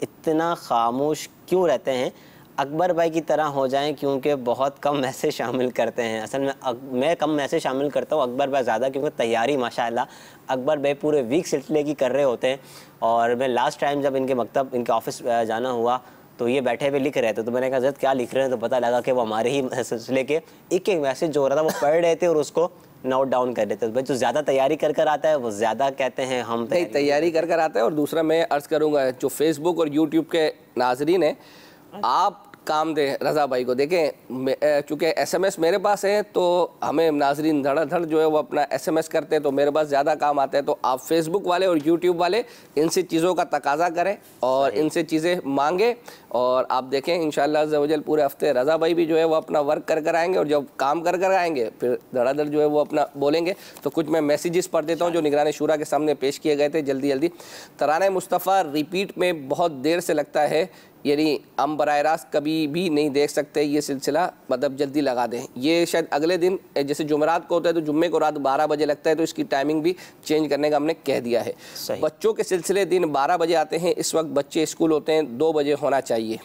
इतना खामोश क्यों रहते हैं, अकबर भाई की तरह हो जाएं, क्योंकि बहुत कम मैसेज शामिल करते हैं। असल में मैं कम मैसेज शामिल करता हूँ, अकबर भाई ज़्यादा, क्योंकि तैयारी माशाअल्लाह अकबर भाई पूरे वीक सिलसिले की कर रहे होते हैं। और मैं लास्ट टाइम जब इनके मकतब इनके ऑफिस जाना हुआ तो ये बैठे हुए लिख रहे थे, तो मैंने कहा ज़द क्या लिख रहे हैं, तो पता लगा कि वो हमारे ही सिलसिले के एक मैसेज जो हो रहा था वो पढ़ रहे थे और उसको नोट डाउन कर लेते। भाई जो ज़्यादा तैयारी कर आता है वो ज़्यादा कहते हैं हम नहीं तैयारी कर आता है। और दूसरा मैं अर्ज़ करूँगा जो फेसबुक और यूट्यूब के नाजरीन हैं, आप काम दें रज़ा भाई को। देखें चूँकि SMS मेरे पास है तो हमें नाजरीन धड़ाधड़ जो है वो अपना SMS करते हैं, तो मेरे पास ज़्यादा काम आता है। तो आप फेसबुक वाले और यूट्यूब वाले इनसे चीज़ों का तकाजा करें और इनसे चीज़ें मांगें, और आप देखें इंशाअल्लाह अज़्ज़ वजल पूरे हफ्ते रज़ा भाई भी जो है वो अपना वर्क कर आएंगे, और जब काम कर आएंगे फिर धड़ाधड़ जो है वो अपना बोलेंगे। तो कुछ मैं मैसेजेस पढ़ देता हूँ जो निगरान शुरा के सामने पेश किए गए थे जल्दी। तराना मुस्तफ़ा रिपीट में बहुत देर से लगता है, यानी हम बराह रास्त कभी भी नहीं देख सकते ये सिलसिला, मतलब जल्दी लगा दें। ये शायद अगले दिन जैसे जुमेरात को होता है तो जुम्मे को रात 12 बजे लगता है, तो इसकी टाइमिंग भी चेंज करने का हमने कह दिया है। बच्चों के सिलसिले दिन 12 बजे आते हैं, इस वक्त बच्चे स्कूल होते हैं 2 बजे होना चाहिए।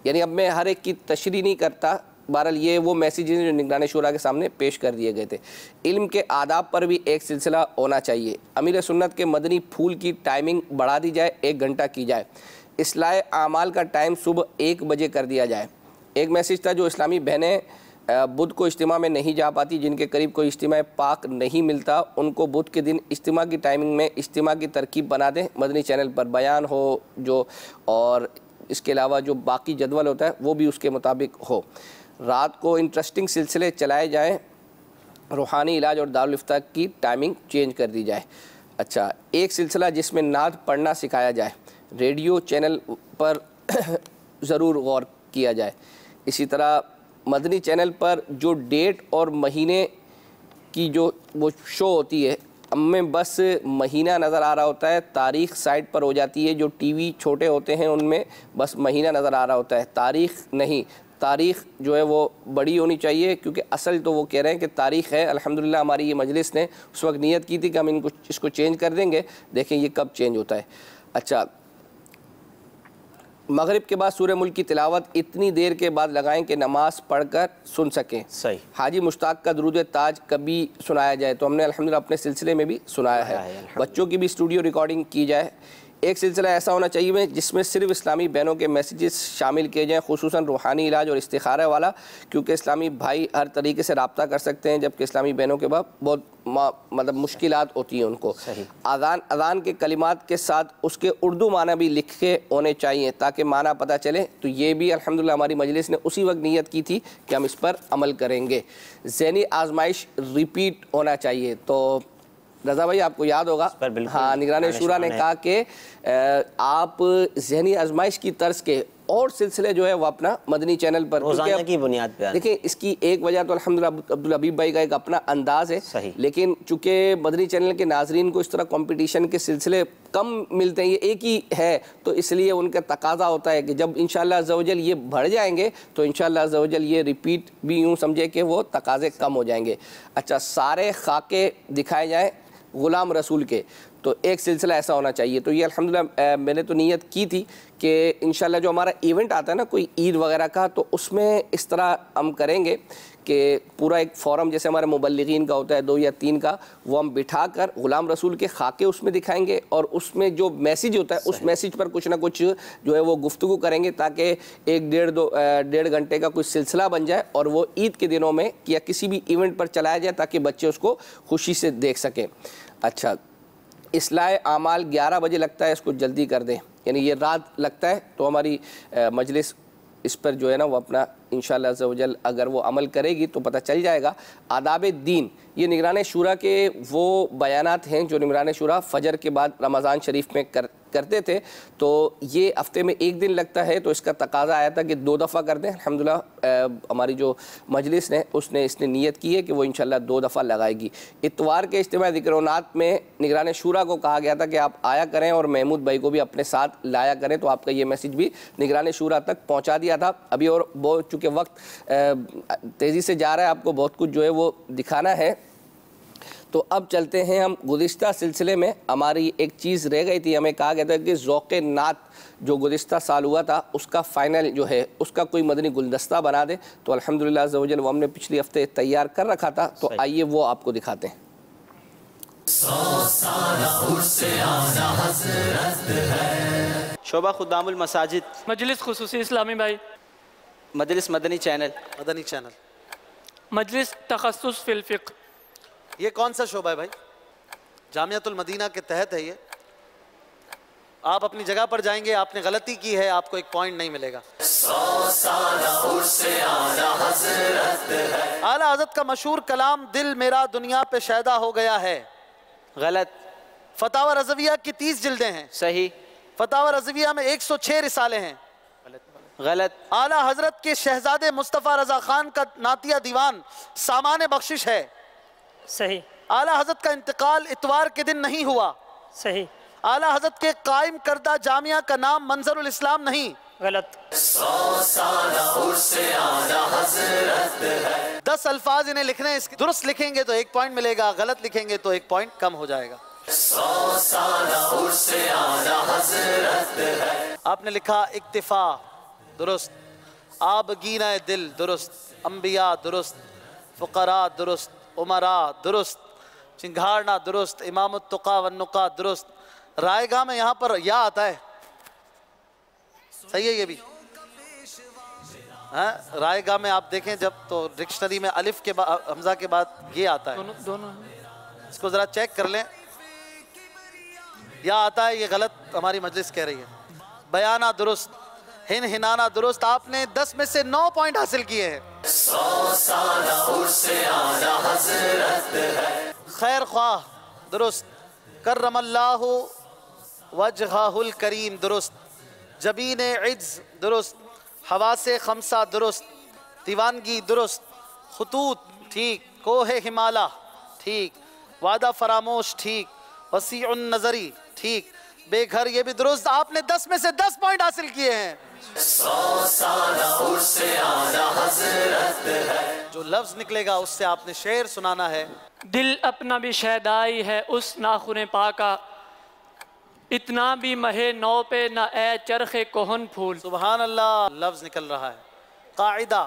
यानी अब मैं हर एक की तशरीह नहीं करता, बहरहाल ये वो मैसेजेस जो निगरान शुरा के सामने पेश कर दिए गए थे। इल्म के आदाब पर भी एक सिलसिला होना चाहिए। अमीर सुन्नत के मदनी फूल की टाइमिंग बढ़ा दी जाए, 1 घंटा की जाए। इस्लाह आमाल का टाइम सुबह 1 बजे कर दिया जाए। एक मैसेज था जो इस्लामी बहनें बुध को इज्तिमा में नहीं जा पाती, जिनके करीब कोई इज्तिमा पाक नहीं मिलता, उनको बुध के दिन इज्तिमा की टाइमिंग में इज्तिमा की तरकीब बना दें, मदनी चैनल पर बयान हो जो, और इसके अलावा जो बाकी जदवल होता है वो भी उसके मुताबिक हो। रात को इंटरेस्टिंग सिलसिले चलाए जाएँ, रूहानी इलाज और दारुल इफ्ताह की टाइमिंग चेंज कर दी जाए। अच्छा, एक सिलसिला जिसमें नात पढ़ना सिखाया जाए, रेडियो चैनल पर ज़रूर गौर किया जाए। इसी तरह मदनी चैनल पर जो डेट और महीने की जो वो शो होती है, हमें बस महीना नज़र आ रहा होता है, तारीख़ साइड पर हो जाती है। जो टीवी छोटे होते हैं उनमें बस महीना नज़र आ रहा होता है, तारीख़ नहीं। तारीख़ जो है वो बड़ी होनी चाहिए, क्योंकि असल तो वो कह रहे हैं कि तारीख़ है। अल्हम्दुलिल्लाह हमारी ये मजलिस ने उस वक्त नियत की थी कि हम इसको चेंज कर देंगे, देखें ये कब चेंज होता है। अच्छा, मगरिब के बाद सूरह मुल्क की तिलावत इतनी देर के बाद लगाएं कि नमाज पढ़कर सुन सकें। सही। हाजी मुश्ताक का दुरूद ताज कभी सुनाया जाए, तो हमने अल्हम्दुलिल्लाह अपने सिलसिले में भी सुनाया है। बच्चों की भी स्टूडियो रिकॉर्डिंग की जाए। एक सिलसिला ऐसा होना चाहिए जिसमें सिर्फ इस्लामी बहनों के मैसेजेस शामिल किए जाएँ, खुसूसन रूहानी इलाज और इस्तिखारा वाला, क्योंकि इस्लामी भाई हर तरीके से रब्ता कर सकते हैं, जबकि इस्लामी बहनों के बाद बहुत मतलब मुश्किलात होती हैं उनको। अज़ान के कलिमात के साथ उसके उर्दू माना भी लिखे होने चाहिए ताकि माना पता चले। तो ये भी अल्हम्दुलिल्लाह हमारी मजलिस ने उसी वक्त नियत की थी कि हम इस पर अमल करेंगे। ज़हनी आजमाइश रिपीट होना चाहिए। तो रज़ा भाई आपको याद होगा, हाँ, निगरान शूरा ने कहा कि आप ज़हनी आजमाइश की तर्ज के और सिलसिले जो है वो अपना मदनी चैनल पर रोज़ाना की बुनियाद पे। देखिए, इसकी एक वजह तो अल्हम्दुलिल्लाह अब्दुल हबीब भाई का एक अपना अंदाज़ है, सही। लेकिन चूँकि मदनी चैनल के नाजरीन को इस तरह कंपटीशन के सिलसिले कम मिलते हैं, ये एक ही है, तो इसलिए उनका तकाजा होता है कि जब इंशाअल्लाह अज़्ज़ा वजल ये बढ़ जाएंगे तो इंशाअल्लाह अज़्ज़ा वजल ये रिपीट भी यूँ समझे कि वो तकाजे कम हो जाएंगे। अच्छा, सारे खाके दिखाए जाएँ ग़ुलाम रसूल के, तो एक सिलसिला ऐसा होना चाहिए। तो ये अल्हम्दुलिल्लाह मैंने तो नियत की थी कि इंशाल्लाह जो हमारा इवेंट आता है ना कोई ईद वगैरह का, तो उसमें इस तरह हम करेंगे कि पूरा एक फोरम जैसे हमारे मुबल्लिगीन का होता है 2 या 3 का, वो हम बिठा कर ग़ुलाम रसूल के खाके उसमें दिखाएंगे और उसमें जो मैसेज होता है उस मैसेज पर कुछ ना कुछ जो है वो गुफ्तगू करेंगे ताकि 1-1.5 घंटे का कुछ सिलसिला बन जाए और वो ईद के दिनों में या किसी भी इवेंट पर चलाया जाए ताकि बच्चे उसको खुशी से देख सकें। अच्छा, इस्लाह आमाल 11 बजे लगता है, इसको जल्दी कर दें, यानी ये रात लगता है, तो हमारी मजलिस इस पर जो है ना वो अपना इंशाअल्लाह अज़्ज़ा वजल अगर वो अमल करेगी तो पता चल जाएगा। आदाब दीन, ये निगरान शूरा के वो बयानात हैं जो निगरान शूरा फ़जर के बाद रमज़ान शरीफ में करते थे, तो ये हफ्ते में 1 दिन लगता है, तो इसका तकाजा आया था कि 2 दफ़ा कर दें। अल्हम्दुलिल्लाह हमारी जो मजलिस ने इसने नियत की है कि वो इंशाअल्लाह 2 दफ़ा लगाएगी। इतवार के इज्तिमा ज़िक्र-ओ-नात में निगरान शूरा को कहा गया था कि आप आया करें और महमूद भाई को भी अपने साथ लाया करें, तो आपका ये मैसेज भी निगरान शूरा तक पहुँचा दिया था। अभी और बहुत चूँकि वक्त तेज़ी से जा रहा है, आपको बहुत कुछ जो है वो दिखाना है, तो अब चलते हैं हम गुज़िश्ता सिलसिले में। हमारी एक चीज़ रह गई थी, हमें कहा गया था कि ज़ौक़े नात जो गुज़िश्ता साल हुआ था उसका फ़ाइनल जो है उसका कोई मदनी गुलदस्ता बना दे, तो अल्हम्दुलिल्लाह अज़्ज़ा वजल वो हमने पिछले हफ्ते तैयार कर रखा था, तो आइए वो आपको दिखाते हैं। शोभा खुदामुल मसाजिद मजलिस खुसूसी इस्लामी भाई, मजलिस मदनी चैनल, मजलिस तखस्सुस फिल फ़िक़्ह। ये कौन सा शोबा है भाई? जामियातुल मदीना के तहत है ये। आप अपनी जगह पर जाएंगे, आपने गलती की है, आपको 1 पॉइंट नहीं मिलेगा। आला हज़रत का मशहूर कलाम दिल मेरा दुनिया पे शैदा हो गया है, गलत। फतावा रज़विया की 30 जिल्दें हैं, सही। फतावा रज़विया में 106 रिसाले हैं, गलत। आला हज़रत के शहजादे मुस्तफ़ा रज़ा खान का नातिया दीवान सामान बख्शिश है, सही। आला हज़रत का इंतकाल इतवार के दिन नहीं हुआ, सही। आला हज़रत के कायम करदा जामिया का नाम मंजरुल इस्लाम नहीं, गलत। 10 अल्फाज इन्हें लिखने, इसके दुरुस्त लिखेंगे तो 1 पॉइंट मिलेगा, गलत लिखेंगे तो 1 पॉइंट कम हो जाएगा। आपने लिखा इक्तिफा दुरुस्त, आबगीना दिल दुरुस्त, अंबिया दुरुस्त, फुकरा दुरुस्त, उमरा दुरुस्त, चिंगारना दुरुस्त, इमामुत तुका वन्नुका दुरुस्त। रायगा में यहाँ पर या आता है, सही है ये भी। रायगा में आप देखें जब तो डिक्शनरी में अलिफ के बाद हमजा के बाद ये आता है, दोनों। इसको जरा चेक कर लें, या आता है, ये गलत हमारी मजलिस कह रही है। बयाना दुरुस्त, हिन हिनाना दुरुस्त। आपने 10 में से 9 पॉइंट हासिल किए हैं। खैर ख्वाह दुरुस्त, करमल्लाहु वजहुल करीम दुरुस्त, जबीन इज्ज दुरुस्त, हवासे खमसा दुरुस्त, दीवानगी दुरुस्त, खतूत ठीक, कोहे हिमाला ठीक, वादा फरामोश ठीक, वसीउन नजरी ठीक, बेघर ये भी दुरुस्त। आपने 10 में से 10 पॉइंट हासिल किए हैं। जो लफ्ज निकलेगा उससे आपने शेर सुनाना है। दिल अपना भी शैदाई है उस नाखुने पाका, इतना भी महे नौ पे न ए चरखे कोहन फूल। सुभान अल्लाह, लफ्ज निकल रहा है। कायदा,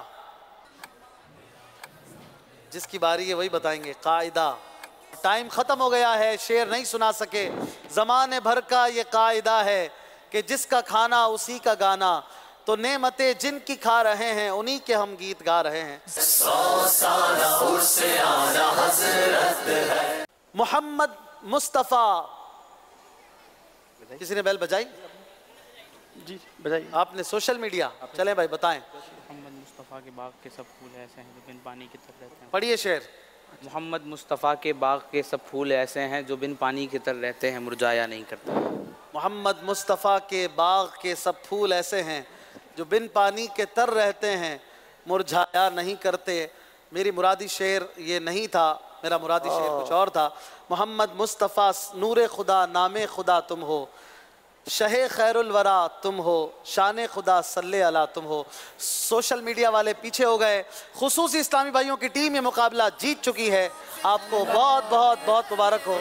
जिसकी बारी है वही बताएंगे। कायदा, टाइम खत्म हो गया है, शेर नहीं सुना सके। जमाने भर का ये कायदा है कि जिसका खाना उसी का गाना, तो नेमतें जिनकी खा रहे हैं उन्हीं के हम गीत गा रहे हैं। 100 साल उर्से आला हजरत है। मोहम्मद मुस्तफ़ा, किसी ने बेल बजाई? जी बजाइए। आपने सोशल मीडिया, चलें भाई बताएं। मोहम्मद मुस्तफ़ा के बाग के सब फूल ऐसे हैं जो बिन पानी की तरह रहते हैं। पढ़िए शेर। मोहम्मद मुस्तफ़ा के बाग के सब फूल ऐसे हैं जो बिन पानी की तरह रहते हैं, मुरझाया नहीं करते। मोहम्मद मुस्तफ़ा के बाग के सब फूल ऐसे हैं जो बिन पानी के तर रहते हैं, मुरझाया नहीं करते। मेरी मुरादी शेर ये नहीं था, मेरा मुरादी शेर कुछ और था। मोहम्मद मुस्तफ़ा नूरे खुदा नामे खुदा तुम हो, शहे खैरुल वरा तुम हो, शान खुदा सल्ले अला तुम हो। सोशल मीडिया वाले पीछे हो गए। खुसूसी इस्लामी भाइयों की टीम ये मुकाबला जीत चुकी है। आपको बहुत बहुत बहुत मुबारक हो।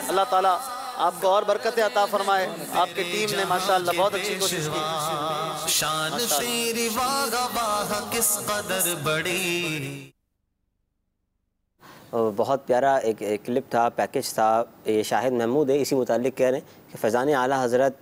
अल्लाह ताला आपको और बरकतें अता फरमाए। आपकी टीम ने माशाअल्लाह बहुत अच्छी कोशिश की। शान तेरी वागा वाह किस कदर बड़ी। बहुत प्यारा एक क्लिप था, पैकेज था। ये शाहिद महमूद है, इसी मुतालिक कह रहे हैं कि फैज़ान आला हज़रत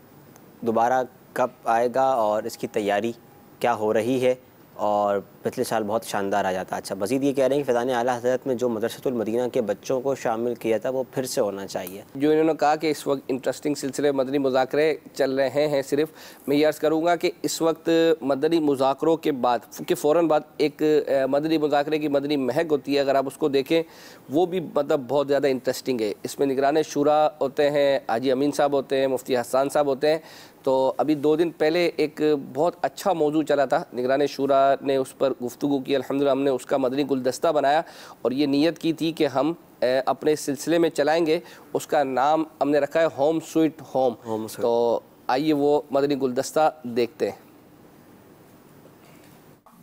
दोबारा कब आएगा और इसकी तैयारी क्या हो रही है, और पिछले साल बहुत शानदार आ जाता। अच्छा, मज़ीद ये कह रहे हैं कि फैज़ान आला हज़रत में जो मदरसतुल मदीना के बच्चों को शामिल किया था वो फिर से होना चाहिए। जो इन्होंने कहा कि इस वक्त इंटरेस्टिंग सिलसिले मदनी मुज़ाकरे चल रहे हैं, सिर्फ मैं ये अर्ज़ करूँगा कि इस वक्त मदनी मुज़ाकरों के बाद के फ़ौरन बाद एक मदनी मुज़ाकरे की मदनी महक होती है। अगर आप उसको देखें वो भी मतलब बहुत ज़्यादा इंटरेस्टिंग है। इसमें निगरान शुरा होते हैं, हाजी अमीन साहब होते हैं, मुफ्ती हसन साहब होते हैं। तो अभी 2 दिन पहले एक बहुत अच्छा मौजू चला था, निगरान शुरा ने उस पर गुफ्तगू की। अल्हम्दुलिल्लाह हमने उसका मदनी गुलदस्ता बनाया और ये नीयत की थी कि हम अपने सिलसिले में चलाएंगे। उसका नाम हमने रखा है होम स्वीट होम। तो आइए वो मदनी गुलदस्ता देखते हैं।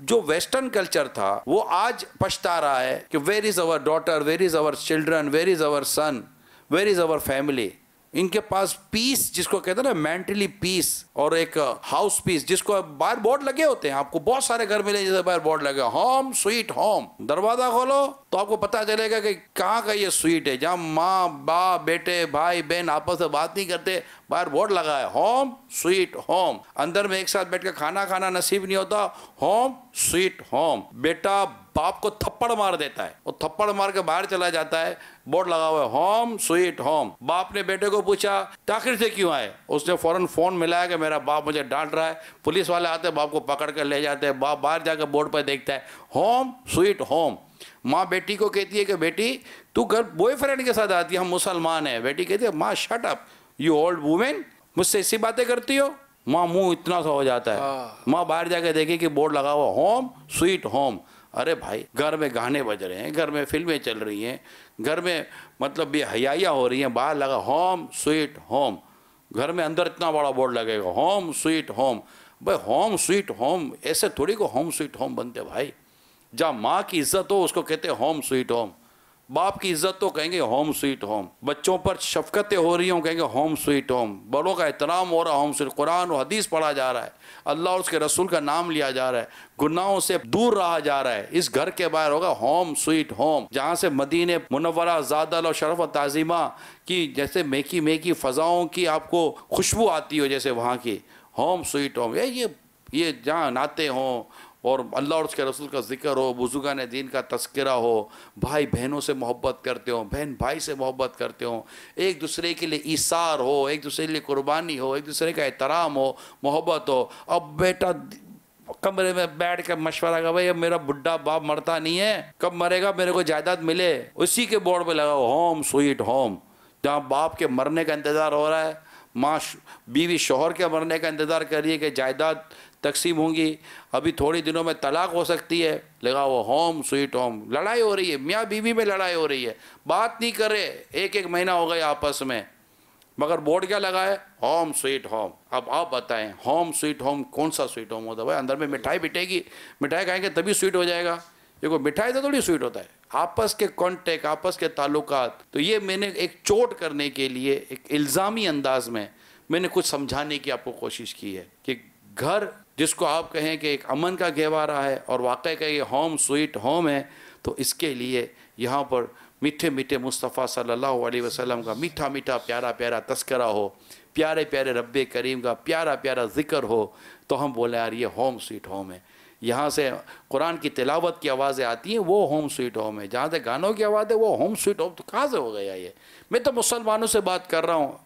जो वेस्टर्न कल्चर था वो आज पछता रहा है कि where is our daughter, where is our children, where is our son, where is our family. इनके पास पीस, जिसको कहते हैं ना मेंटली पीस, और एक हाउस पीस, जिसको बाहर बोर्ड लगे होते हैं। आपको बहुत सारे घर मिले जैसे बाहर बोर्ड लगे होम स्वीट होम। दरवाजा खोलो तो आपको पता चलेगा कि कहाँ का ये स्वीट है, जहाँ माँ बाप बेटे भाई बहन आपस में बात नहीं करते, बाहर बोर्ड लगा है होम स्वीट होम। अंदर में एक साथ बैठ कर खाना खाना नसीब नहीं होता, होम स्वीट होम। बेटा बाप को थप्पड़ मार देता है, वो थप्पड़ मार के बाहर चला जाता है, बोर्ड लगा हुआ है होम स्वीट होम। बाप ने बेटे को पूछा ताखिर से क्यों आए, उसने फौरन फोन मिलाया कि मेरा बाप मुझे डांट रहा है। पुलिस वाले आते हैं, बाप को पकड़ कर ले जाते हैं। बाप बाहर जाकर बोर्ड पर देखता है होम स्वीट होम। माँ बेटी को कहती है कि बेटी तू घर बॉयफ्रेंड के साथ आती है, हम मुसलमान हैं। बेटी कहती है माँ shut up you old women, मुझसे ऐसी बातें करती हो। माँ मुंह इतना सा हो जाता है। माँ बाहर जाकर देखी कि बोर्ड लगा हुआ होम स्वीट होम। अरे भाई, घर में गाने बज रहे हैं, घर में फिल्में चल रही हैं, घर में मतलब बेहयाइयाँ हो रही हैं, बाहर लगा होम स्वीट होम। घर में अंदर इतना बड़ा बोर्ड लगेगा होम स्वीट होम। भाई होम स्वीट होम ऐसे थोड़ी को होम स्वीट होम बनते भाई। जहाँ माँ की इज्जत हो उसको कहते हैं होम स्वीट होम, बाप की इज्जत तो कहेंगे होम स्वीट होम, बच्चों पर शफकतें हो रही हों कहेंगे होम स्वीट होम, बड़ों का एहतराम हो रहा होम स्वीट, कुरान और हदीस पढ़ा जा रहा है, अल्लाह और उसके रसूल का नाम लिया जा रहा है, गुनाहों से दूर रहा जा रहा है, इस घर के बाहर होगा होम स्वीट होम। जहाँ से मदीने मुनव्वरा ज़ादल और शरफ और ताज़ीमा की जैसे मेकी मेकी फ़ज़ाओं की आपको खुशबू आती हो जैसे वहाँ की, होम स्वीट होम। ये जहाँ नाते हों और अल्लाह और उसके रसूल का जिक्र हो, बुजुर्गान दीन का तस्करा हो, भाई बहनों से मोहब्बत करते हो, बहन भाई से मोहब्बत करते हो, एक दूसरे के लिए ईसार हो, एक दूसरे के लिए कुर्बानी हो, एक दूसरे का एहतराम हो, मोहब्बत हो। अब बेटा कमरे में बैठ कर मशवरा का भाई अब मेरा बुढ़ा बाप मरता नहीं है, कब मरेगा मेरे को जायदाद मिले, उसी के बोर्ड पे लगा होम स्वीट होम। जहाँ बाप के मरने का इंतज़ार हो रहा है, माँ बीवी शोहर के मरने का इंतज़ार कर रही है कि जायदाद तकसीम होंगी, अभी थोड़ी दिनों में तलाक हो सकती है, लगा वो होम स्वीट होम। लड़ाई हो रही है, मियाँ बीवी में लड़ाई हो रही है, बात नहीं करे, एक महीना हो गया आपस में, मगर बोर्ड क्या लगा है होम स्वीट होम। अब आप बताएं होम स्वीट होम कौन सा स्वीट होम होता है? भाई अंदर में मिठाई बिटेगी, मिठाई खाएंगे तभी स्वीट हो जाएगा, ये कोई मिठाई तो थोड़ी स्वीट होता है। आपस के कॉन्टेक्ट, आपस के ताल्लुकात। तो ये मैंने एक चोट करने के लिए एक इल्ज़ामी अंदाज में मैंने कुछ समझाने की आपको कोशिश की है कि घर जिसको आप कहें कि एक अमन का गहवारा है और वाकई का ये होम स्वीट होम है, तो इसके लिए यहाँ पर मीठे मीठे मुस्तफ़ा सल्लल्लाहु अलैहि वसल्लम का मीठा मीठा प्यारा प्यारा तस्करा हो, प्यारे प्यारे रब्बे करीम का प्यारा प्यारा ज़िक्र हो, तो हम बोले यार ये होम स्वीट होम है। यहाँ से कुरान की तिलावत की आवाज़ें आती हैं, वो होम स्वीट होम है। जहाँ से गानों की आवाज़ है वो होम स्वीट होम, तो कहाँ से हो गया ये? मैं तो मुसलमानों से बात कर रहा हूँ,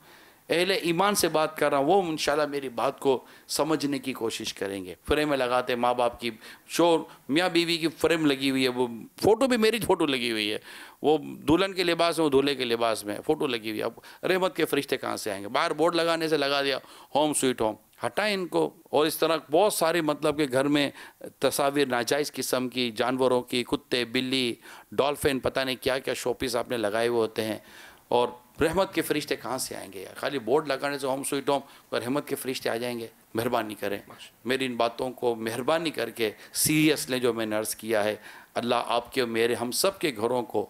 अहले ईमान से बात कर रहा हूँ, वो इंशाल्लाह मेरी बात को समझने की कोशिश करेंगे। फ्रेम में लगाते माँ बाप की, शोर मियाँ बीवी की फ्रेम लगी हुई है, वो फ़ोटो भी मेरी फ़ोटो लगी हुई है, वो दुल्हन के लिबास में, वो दूल्हे के लिबास में फ़ोटो लगी हुई है। अब रहमत के फरिश्ते कहाँ से आएंगे? बाहर बोर्ड लगाने से लगा दिया होम स्वीट होम, हटाएं इनको। और इस तरह बहुत सारे मतलब के घर में तस्वीर नाजायज़ किस्म की, जानवरों की, कुत्ते बिल्ली डॉल्फिन पता नहीं क्या क्या शोपीस आपने लगाए हुए होते हैं। और रहमत के फरिश्ते कहाँ से आएंगे यार? खाली बोर्ड लगाने से होम स्वीट होम और रहमत के फरिश्ते आ जाएंगे? मेहरबानी करें, मेरी इन बातों को मेहरबानी करके सीरियस लें जो मैंने अर्ज़ किया है। अल्लाह आपके मेरे हम सब के घरों को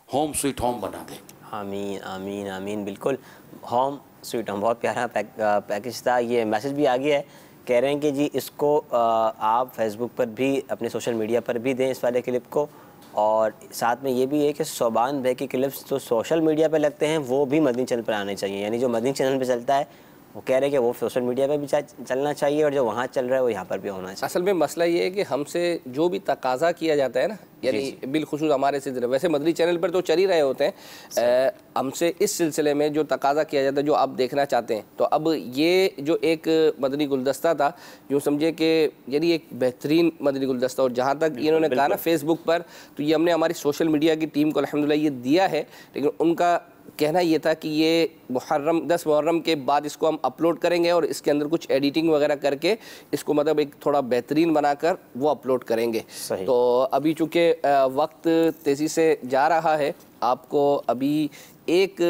होम स्वीट होम बना दे। आमीन आमीन आमीन। बिल्कुल, होम स्वीट होम बहुत प्यारा पैकेज था। ये मैसेज भी आ गया है, कह रहे हैं कि जी इसको आप फेसबुक पर भी, अपने सोशल मीडिया पर भी दें इस वाले क्लिप को। और साथ में ये भी है कि सोबान भाई की क्लिप्स जो सोशल मीडिया पे लगते हैं वो भी मदनी चैनल पर आने चाहिए। यानी जो मदनी चैनल पे चलता है वो कह रहे हैं कि वो सोशल मीडिया पे भी चलना चाहिए, और जो वहाँ चल रहा है वो यहाँ पर भी होना चाहिए। असल में मसला ये है कि हमसे जो भी तकाजा किया जाता है ना, यानी बिलखुसूस हमारे सिलसिले, वैसे मदनी चैनल पर तो चल ही रहे होते हैं, हमसे इस सिलसिले में जो तकाजा किया जाता है, जो आप देखना चाहते हैं, तो अब ये जो एक मदनी गुलदस्ता था, जो समझे कि यानी एक बेहतरीन मदनी गुलदस्ता, और जहाँ तक इन्होंने कहा ना फेसबुक पर, तो ये हमने हमारी सोशल मीडिया की टीम को अल्हम्दुलिल्लाह ये दिया है, लेकिन उनका कहना ये था कि ये मुहर्रम 10 मुहर्रम के बाद इसको हम अपलोड करेंगे और इसके अंदर कुछ एडिटिंग वगैरह करके इसको मतलब एक थोड़ा बेहतरीन बनाकर वो अपलोड करेंगे। तो अभी चूँकि वक्त तेज़ी से जा रहा है, आपको अभी एक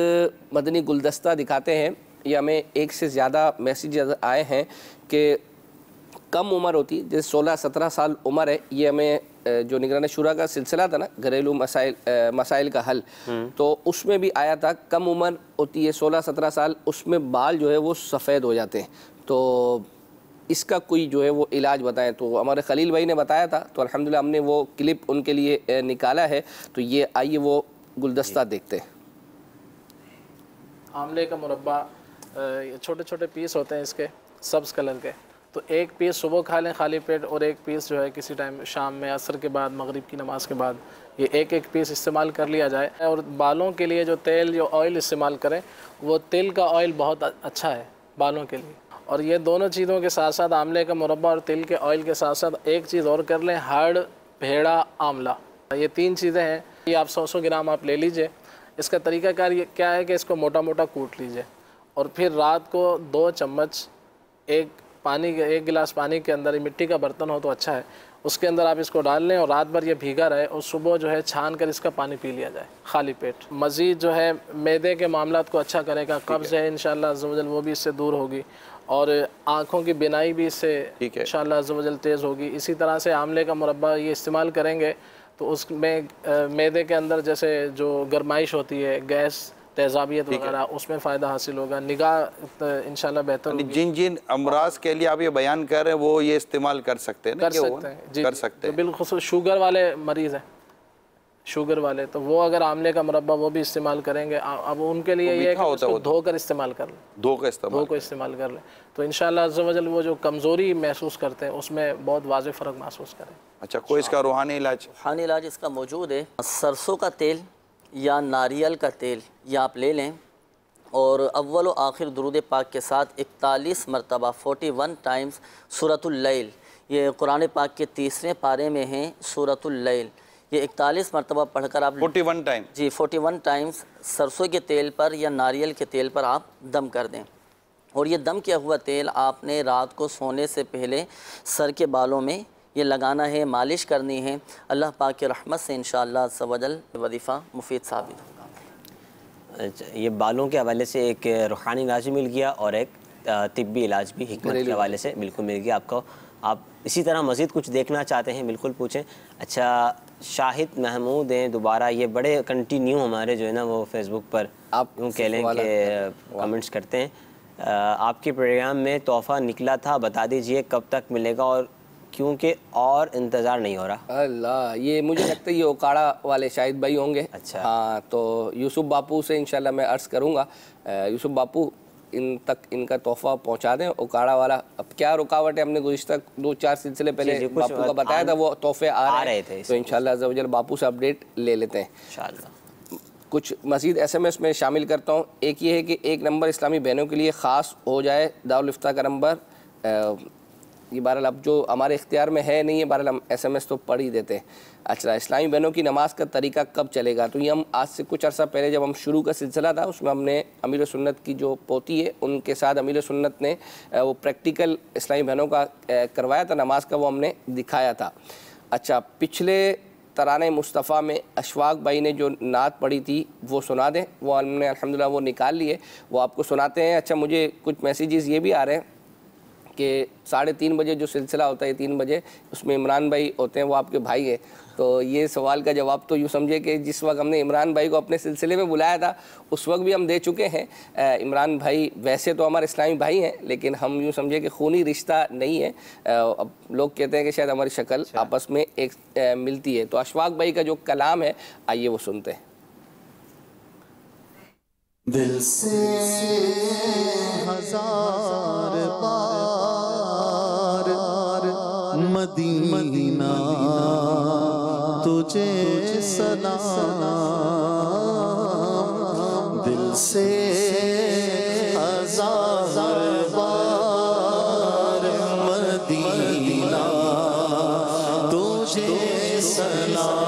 मदनी गुलदस्ता दिखाते हैं। ये हमें एक से ज़्यादा मैसेज आए हैं कि कम उम्र होती, जैसे 16-17 साल उम्र है, ये हमें जो निगरान शुरा का सिलसिला था ना, घरेलू मसाइल का हल, तो उसमें भी आया था कम उम्र होती है 16-17 साल, उसमें बाल जो है वो सफ़ेद हो जाते हैं, तो इसका कोई जो है वो इलाज बताएं। तो हमारे खलील भाई ने बताया था, तो अल्हम्दुलिल्लाह हमने वो क्लिप उनके लिए निकाला है। तो ये आइए वो गुलदस्ता देखते हैं। आमले का मुरब्बा, छोटे छोटे पीस होते हैं इसके सब्ज़ कलर के, तो एक पीस सुबह खा लें खाली पेट, और एक पीस जो है किसी टाइम शाम में, असर के बाद, मगरिब की नमाज़ के बाद, ये एक एक पीस इस्तेमाल कर लिया जाए। और बालों के लिए जो तेल, जो ऑयल इस्तेमाल करें, वो तिल का ऑयल बहुत अच्छा है बालों के लिए। और ये दोनों चीज़ों के साथ साथ, आमले का मुरब्बा और तिल के ऑयल के साथ साथ एक चीज़ और कर लें, हर्ड, भेड़ा, आंवला, ये 3 चीज़ें हैं। ये आप 100 ग्राम आप ले लीजिए। इसका तरीक़ाकार ये क्या है कि इसको मोटा मोटा कूट लीजिए, और फिर रात को 2 चम्मच एक गिलास पानी के अंदर, मिट्टी का बर्तन हो तो अच्छा है, उसके अंदर आप इसको डाल लें और रात भर ये भीगा रहे, और सुबह जो है छान कर इसका पानी पी लिया जाए खाली पेट। मज़ीद जो है मैदे के मामलात को अच्छा करेगा, कब्ज़ है इंशाअल्लाह अज़्ज़ व जल वो भी इससे दूर होगी, और आँखों की बिनाई भी इससे इंशाअल्लाह अज़्ज़ व जल तेज़ होगी। इसी तरह से आमले का मुरब्बा ये इस्तेमाल करेंगे तो उसमें मैदे के अंदर जैसे जो गर्माइश होती है, गैस, तेज़ाबियत वगैरह, उसमें फ़ायदा हासिल होगा, निगाह इंशाल्लाह बेहतर होगी। जिन अमराज के लिए आप ये बयान कर रहे हैं वो ये इस्तेमाल कर सकते हैं ना? कर सकते हैं, बिल्कुल। शुगर वाले मरीज़ हैं, शुगर वाले, तो वो अगर आमले का मुरब्बा वो भी इस्तेमाल करेंगे। अब उनके लिए ये है कि उसको धोकर इस्तेमाल कर लें, धो को इस्तेमाल कर लें, तो इंशाअल्लाह अज़्ज़ व जल वो जो कमज़ोरी महसूस करते हैं उसमें बहुत वाज़ेह फ़र्क महसूस करें। अच्छा, कोई इसका रूहानी इलाज? रूहानी इलाज इसका मौजूद है। सरसों का तेल या नारियल का तेल ये आप ले लें, और अव्वल व आखिर दुरूद पाक के साथ 41 मरतबा 41 टाइम्स सूरतुल लैल, ये कुरान पाक के 3वें पारे में है सूरतुल लैल, ये 41 मरतबा पढ़कर आप 41 टाइम, जी 41 टाइम्स सरसों के तेल पर या नारियल के तेल पर आप दम कर दें। और ये दम किया हुआ तेल आपने रात को सोने से पहले सर के बालों में ये लगाना है, मालिश करनी है। अल्लाह पाक की रहमत से इंशाअल्लाह अज़्ज़ व जल वजीफ़ा मुफीद साबित होगा। अच्छा, ये बालों के हवाले से एक रूहानी इलाज मिल गया और एक तिब्बी इलाज भी हिकमत के हवाले से बिल्कुल मिल गया आपको। आप इसी तरह मज़ीद कुछ देखना चाहते हैं बिल्कुल पूछें। अच्छा, शाहिद महमूद हैं दोबारा, ये बड़े कंटिन्यू हमारे जो है ना वो फेसबुक पर आप यूँ कह लें कि कमेंट्स करते हैं। आपके प्रोग्राम में तोहफ़ा निकला था, बता दीजिए कब तक मिलेगा और क्योंकि और इंतज़ार नहीं हो रहा। अल्लाह, ये मुझे लगता है ये ओकाड़ा वाले शाहिद भाई होंगे। अच्छा हाँ, तो यूसुफ बापू से इंशाल्लाह मैं अर्ज़ करूँगा, यूसुफ बापू इन तक इनका तोहफ़ा पहुँचा दें ओकाड़ा वाला। अब क्या रुकावट है, हमने गुज़िश्ता 2-4 सिलसिले पहले बापू का बताया था, वो तोहफ़े आ रहे थे, तो इंशाल्लाह अज़्ज़ा वजल बापू से अपडेट ले लेते हैं इंशाल्लाह। कुछ मज़ीद SMS में शामिल करता हूँ। एक ये है कि एक नंबर इस्लामी बहनों के लिए ख़ास हो जाए दारुल इफ्ता का नंबर। ये बहरहाल अब जो हमारे इख्तियार में है नहीं है, बहरहाल हम SMS तो पढ़ ही देते हैं। अच्छा, इस्लामी बहनों की नमाज का तरीका कब चलेगा, तो ये हम आज से कुछ अर्सा पहले जब हम शुरू का सिलसिला था उसमें हमने अमीर सुन्नत की जो पोती है उनके साथ अमीर सुन्नत ने वो प्रैक्टिकल इस्लामी बहनों का करवाया था नमाज का, वो हमने दिखाया था। अच्छा, पिछले तराने मुस्तफ़ा में अशफाक भाई ने जो नात पढ़ी थी वो सुना दें, वो हमने अल्हम्दुलिल्लाह वो निकाल लिए, वो आपको सुनाते हैं। अच्छा, मुझे कुछ मैसेजेस ये भी आ रहे हैं कि 3:30 बजे जो सिलसिला होता है 3 बजे, उसमें इमरान भाई होते हैं, वो आपके भाई हैं। तो ये सवाल का जवाब तो यूँ समझे कि जिस वक्त हमने इमरान भाई को अपने सिलसिले में बुलाया था उस वक्त भी हम दे चुके हैं। इमरान भाई वैसे तो हमारे इस्लामी भाई हैं, लेकिन हम यूँ समझे कि खूनी रिश्ता नहीं है। अब लोग कहते हैं कि शायद हमारी शक्ल आपस में एक मिलती है। तो अशफाक भाई का जो कलाम है, आइए वो सुनते हैं। दिल से हजार बार मदीना तुझे सलाम, दिल से हजार बार मदीना तुझे सलाम।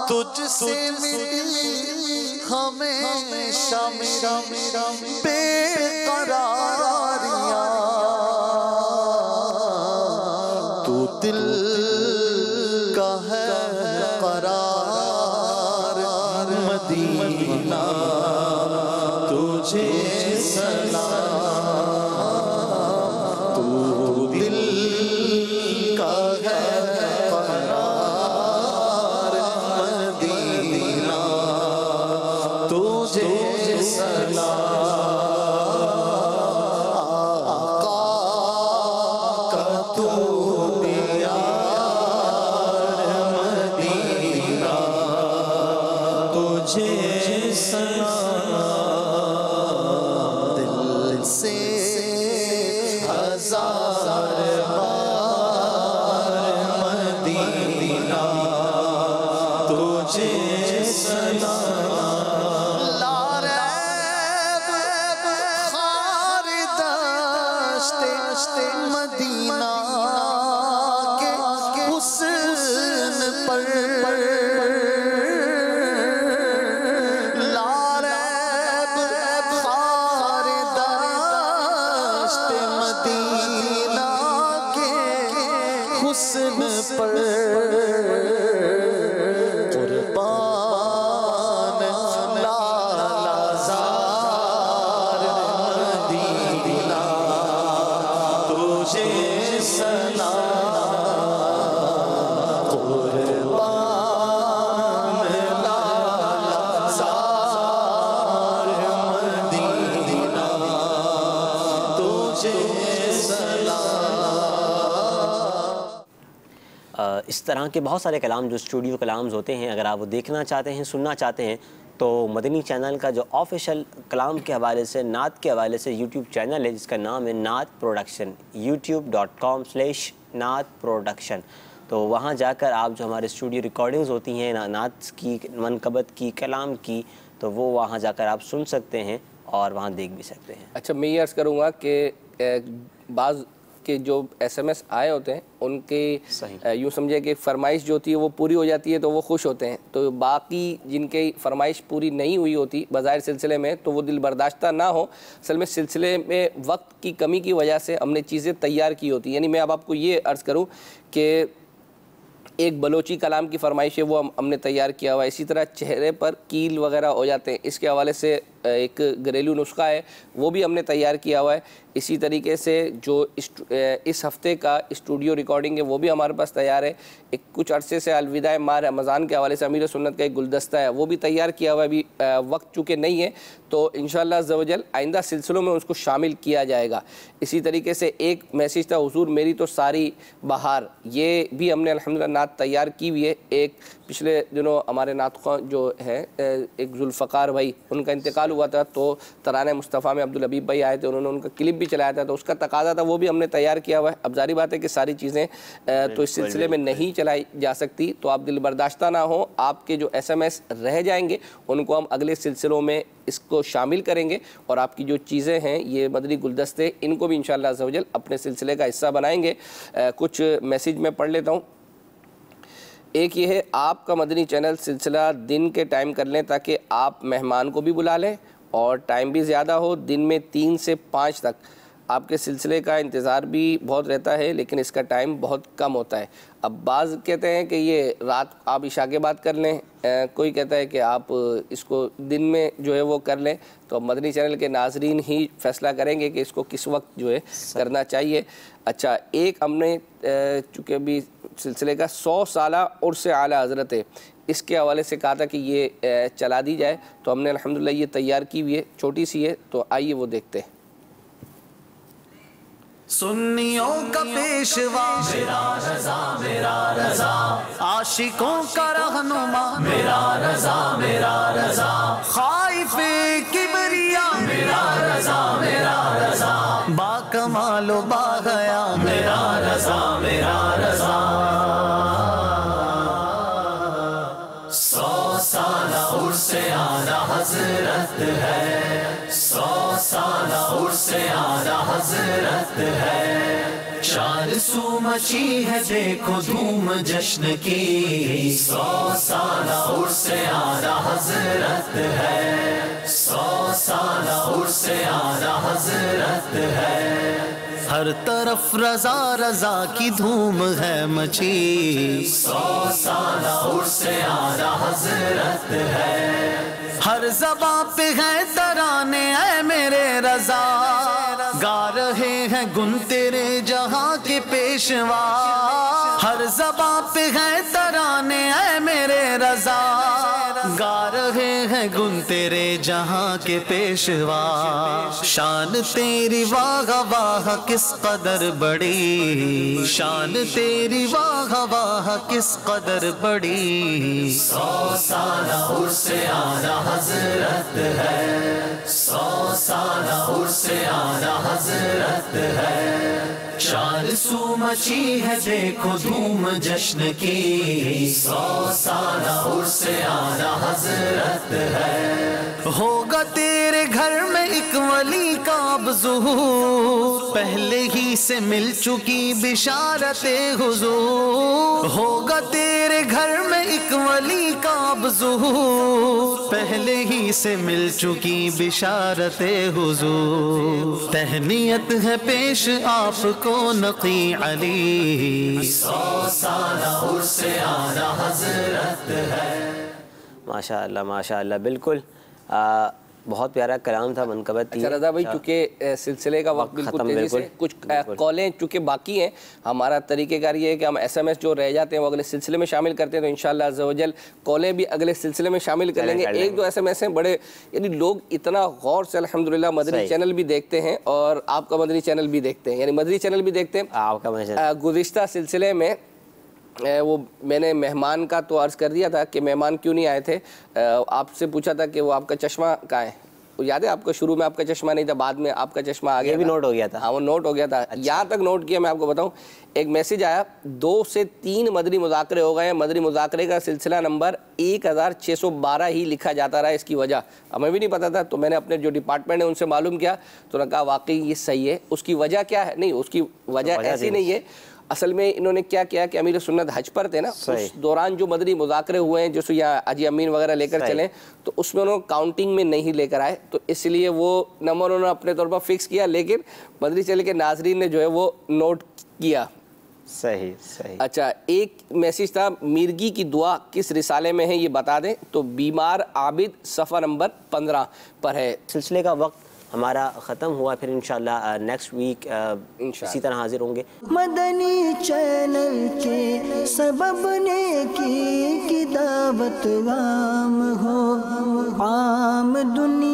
तुझसे मिली हमेशा बेकरारियां, तू दिल का है करार मदीना तुझे सलाम, तू दिल का है मदीना के हुस्न पर लारैब खारिदाश्त मदीना के हुस्न पर कुर्बान लालाज़ार मदीना तुझे सलाम, कुर्बान लालाज़ार मदीना तुझे सलाम। इस तरह के बहुत सारे कलाम जो स्टूडियो कलाम्स होते हैं, अगर आप वो देखना चाहते हैं, सुनना चाहते हैं, तो मदनी चैनल का जो ऑफिशियल कलाम के हवाले से, नात के हवाले से यूट्यूब चैनल है जिसका नाम है नात प्रोडक्शन, youtube.com/नात प्रोडक्शन। तो वहाँ जाकर आप जो हमारे स्टूडियो रिकॉर्डिंग्स होती हैं नात की, मनकबत की, कलाम की, तो वो वहाँ जाकर आप सुन सकते हैं और वहाँ देख भी सकते हैं। अच्छा, मैं ये अर्ज़ करूँगा कि बाज़ के जो SMS आए होते हैं उनके यूँ समझे कि फ़रमाइश जो होती है वो पूरी हो जाती है तो वो खुश होते हैं, तो बाकी जिनके फ़रमाइश पूरी नहीं हुई होती बज़ाहिर सिलसिले में तो वो दिल बर्दाश्ता ना हो। असल में सिलसिले में वक्त की कमी की वजह से हमने चीज़ें तैयार की होती, यानी मैं अब आपको ये अर्ज़ करूँ कि एक बलोची कलाम की फरमाइश है वो हमने तैयार किया हुआ है। इसी तरह चेहरे पर कील वगैरह हो जाते हैं, इसके हवाले से एक घरेलू नुस्खा है वो भी हमने तैयार किया हुआ है। इसी तरीके से जो इस हफ़्ते का स्टूडियो रिकॉर्डिंग है वो भी हमारे पास तैयार है। एक कुछ अरसे से अलविदा माह रमज़ान के हवाले से अमीर सुन्नत का एक गुलदस्ता है वो भी तैयार किया हुआ है। अभी वक्त चूँकि नहीं है तो इंशाअल्लाह अज़्ज़ व जल आइंदा सिलसिलों में उसको शामिल किया जाएगा। इसी तरीके से एक मैसेज था हुज़ूर मेरी तो सारी बहार, ये भी हमने अल्हम्दुलिल्लाह नात तैयार की हुई है। एक पिछले दिनों हमारे नातख़्वां जो है एक जुल्फ़कार भाई उनका इंतकाल हुआ था तो तराने मुस्तफ़ा में अब्दुल हबीब भाई आए थे, उन्होंने उनका क्लिप भी चलाया था तो उसका तकाज़ा था वो भी हमने तैयार किया हुआ है। अब जारी बात है कि सारी चीज़ें तो इस सिलसिले में नहीं चलाई जा सकती, तो आप दिल बर्दाश्ता ना हो। आपके जो SMS रह जाएंगे उनको हम अगले सिलसिलों में इसको शामिल करेंगे और आपकी जो चीज़ें हैं ये मदनी गुलदस्ते इनको भी इंशाअल्लाह अज़्ज़ व जल अपने सिलसिले का हिस्सा बनाएंगे। कुछ मैसेज मैं पढ़ लेता हूँ। एक ये है, आपका मदनी चैनल सिलसिला दिन के टाइम कर लें ताकि आप मेहमान को भी बुला लें और टाइम भी ज़्यादा हो, दिन में 3 से 5 तक आपके सिलसिले का इंतज़ार भी बहुत रहता है लेकिन इसका टाइम बहुत कम होता है। अब बाज़ कहते हैं कि ये रात आप इशा के बाद कर लें, कोई कहता है कि आप इसको दिन में जो है वो कर लें, तो मदनी चैनल के नाजरीन ही फ़ैसला करेंगे कि इसको किस वक्त जो है करना चाहिए। अच्छा, एक हमने चूँकि अभी सिलसिले का 100 साला उर्स आला हज़रत है इसके हवाले से कहा था कि ये चला दी जाए, तो हमने अल्हम्दुलिल्लाह ये तैयार की हुई है, छोटी सी है, तो आइए वो देखते हैं। सुन्नियों का पेशवा मेरा रज़ा, आशिकों का रहनुमा मेरा रज़ा, खाइफे किबरिया मेरा रज़ा, बाकमालो बागया मेरा रज़ा। 100 साला उर्से आला हज़रत है, 100 साला उर्से आला हज़रत है, 400 मची है देखो धूम जश्न की, 100 साला उर्से आला हज़रत है, 100 साला उर्से आला हज़रत है, हर तरफ रज़ा रज़ा की धूम है मची, 100 साला उर्से आला हज़रत है, हर ज़बां पे है तराने ऐ मेरे रज़ा, गा रहे हैं गुन तेरे जहां के पेशवा, हर ज़बां पे है तराने ऐ मेरे रज़ा, गा रहे हैं गुन तेरे जहां के पेशवा, शान तेरी वाह वाह किस कदर बड़ी, शान तेरी वाह वाह किस कदर बड़ी, 100 साला उर्से आला हज़रत है, 100 साला उर्से आला हज़रत है, 400 मची है देखो धूम जश्न की, 100 साला उर्से आला हज़रत है, होगा तेरे घर में एक वली का अब ज़ुहूर, पहले ही से मिल चुकी बिशारते हुजूर, होगा तेरे घर में एक वली का अब ज़ुहूर, पहले ही से मिल चुकी बिशारते हुजूर, तहनीयत है पेश आपको नकी अली, 100 साला उर्से आला हज़रत है। माशाअल्लाह माशाअल्लाह, बिल्कुल बहुत प्यारा कलाम था मनकबत। अच्छा रज़ा भाई, चूँकि सिलसिले का वक्त बिल्कुल तेज़ी से, कुछ कॉलें चूँकि बाकी हैं, हमारा तरीक़ेकार ये है कि हम SMS जो रह जाते हैं वो अगले सिलसिले में शामिल करते हैं, तो इंशाअल्लाह अज़्ज़ व जल कॉलें भी अगले सिलसिले में शामिल कर लेंगे। एक दो SMS हैं बड़े, यानी लोग इतना गौर से अल्हम्दुलिल्लाह मदनी चैनल भी देखते हैं और आपका मदनी चैनल भी देखते हैं, यानी मदनी चैनल भी देखते हैं आपका। गुज़िश्ता सिलसिले में वो मैंने मेहमान का तो अर्ज़ कर दिया था कि मेहमान क्यों नहीं आए थे, आपसे पूछा था कि वो आपका चश्मा कहाँ है, याद है आपको, शुरू में आपका चश्मा नहीं था, बाद में आपका चश्मा आ गया, ये भी नोट हो गया था। हाँ वो नोट हो गया था। अच्छा। यहाँ तक नोट किया, मैं आपको बताऊँ, एक मैसेज आया 2 से 3 मदनी मुज़ाकरे हो गए, मदनी मुज़ाकरे का सिलसिला नंबर 1612 ही लिखा जाता रहा। इसकी वजह हमें भी नहीं पता था, तो मैंने अपने जो डिपार्टमेंट है उनसे मालूम किया, तो उन्होंने कहा वाकई ये सही है। उसकी वजह क्या है? नहीं, उसकी वजह ऐसी नहीं है। असल में इन्होंने क्या किया कि अमीर सुन्नत हज पर थे ना, उस दौरान जो मदनी मुज़ाकरे हुए हैं, जो यहाँ हाजी अमीन वगैरह लेकर चले, तो उसमें उन्होंने काउंटिंग में नहीं लेकर आए, तो इसलिए वो नंबर उन्होंने अपने तौर पर फिक्स किया, लेकिन मदनी चैनल के नाजरीन ने जो है वो नोट किया। सही सही। अच्छा, एक मैसेज था, मिर्गी की दुआ किस रिसाले में है ये बता दें, तो बीमार आबिद सफ़ा नंबर 15 पर है। सिलसिले का वक्त हमारा ख़त्म हुआ, फिर इंशाल्लाह नेक्स्ट वीक इसी तरह हाजिर होंगे। मदनी चैनल के सबब ने की दावत आम हो, आम दुनिया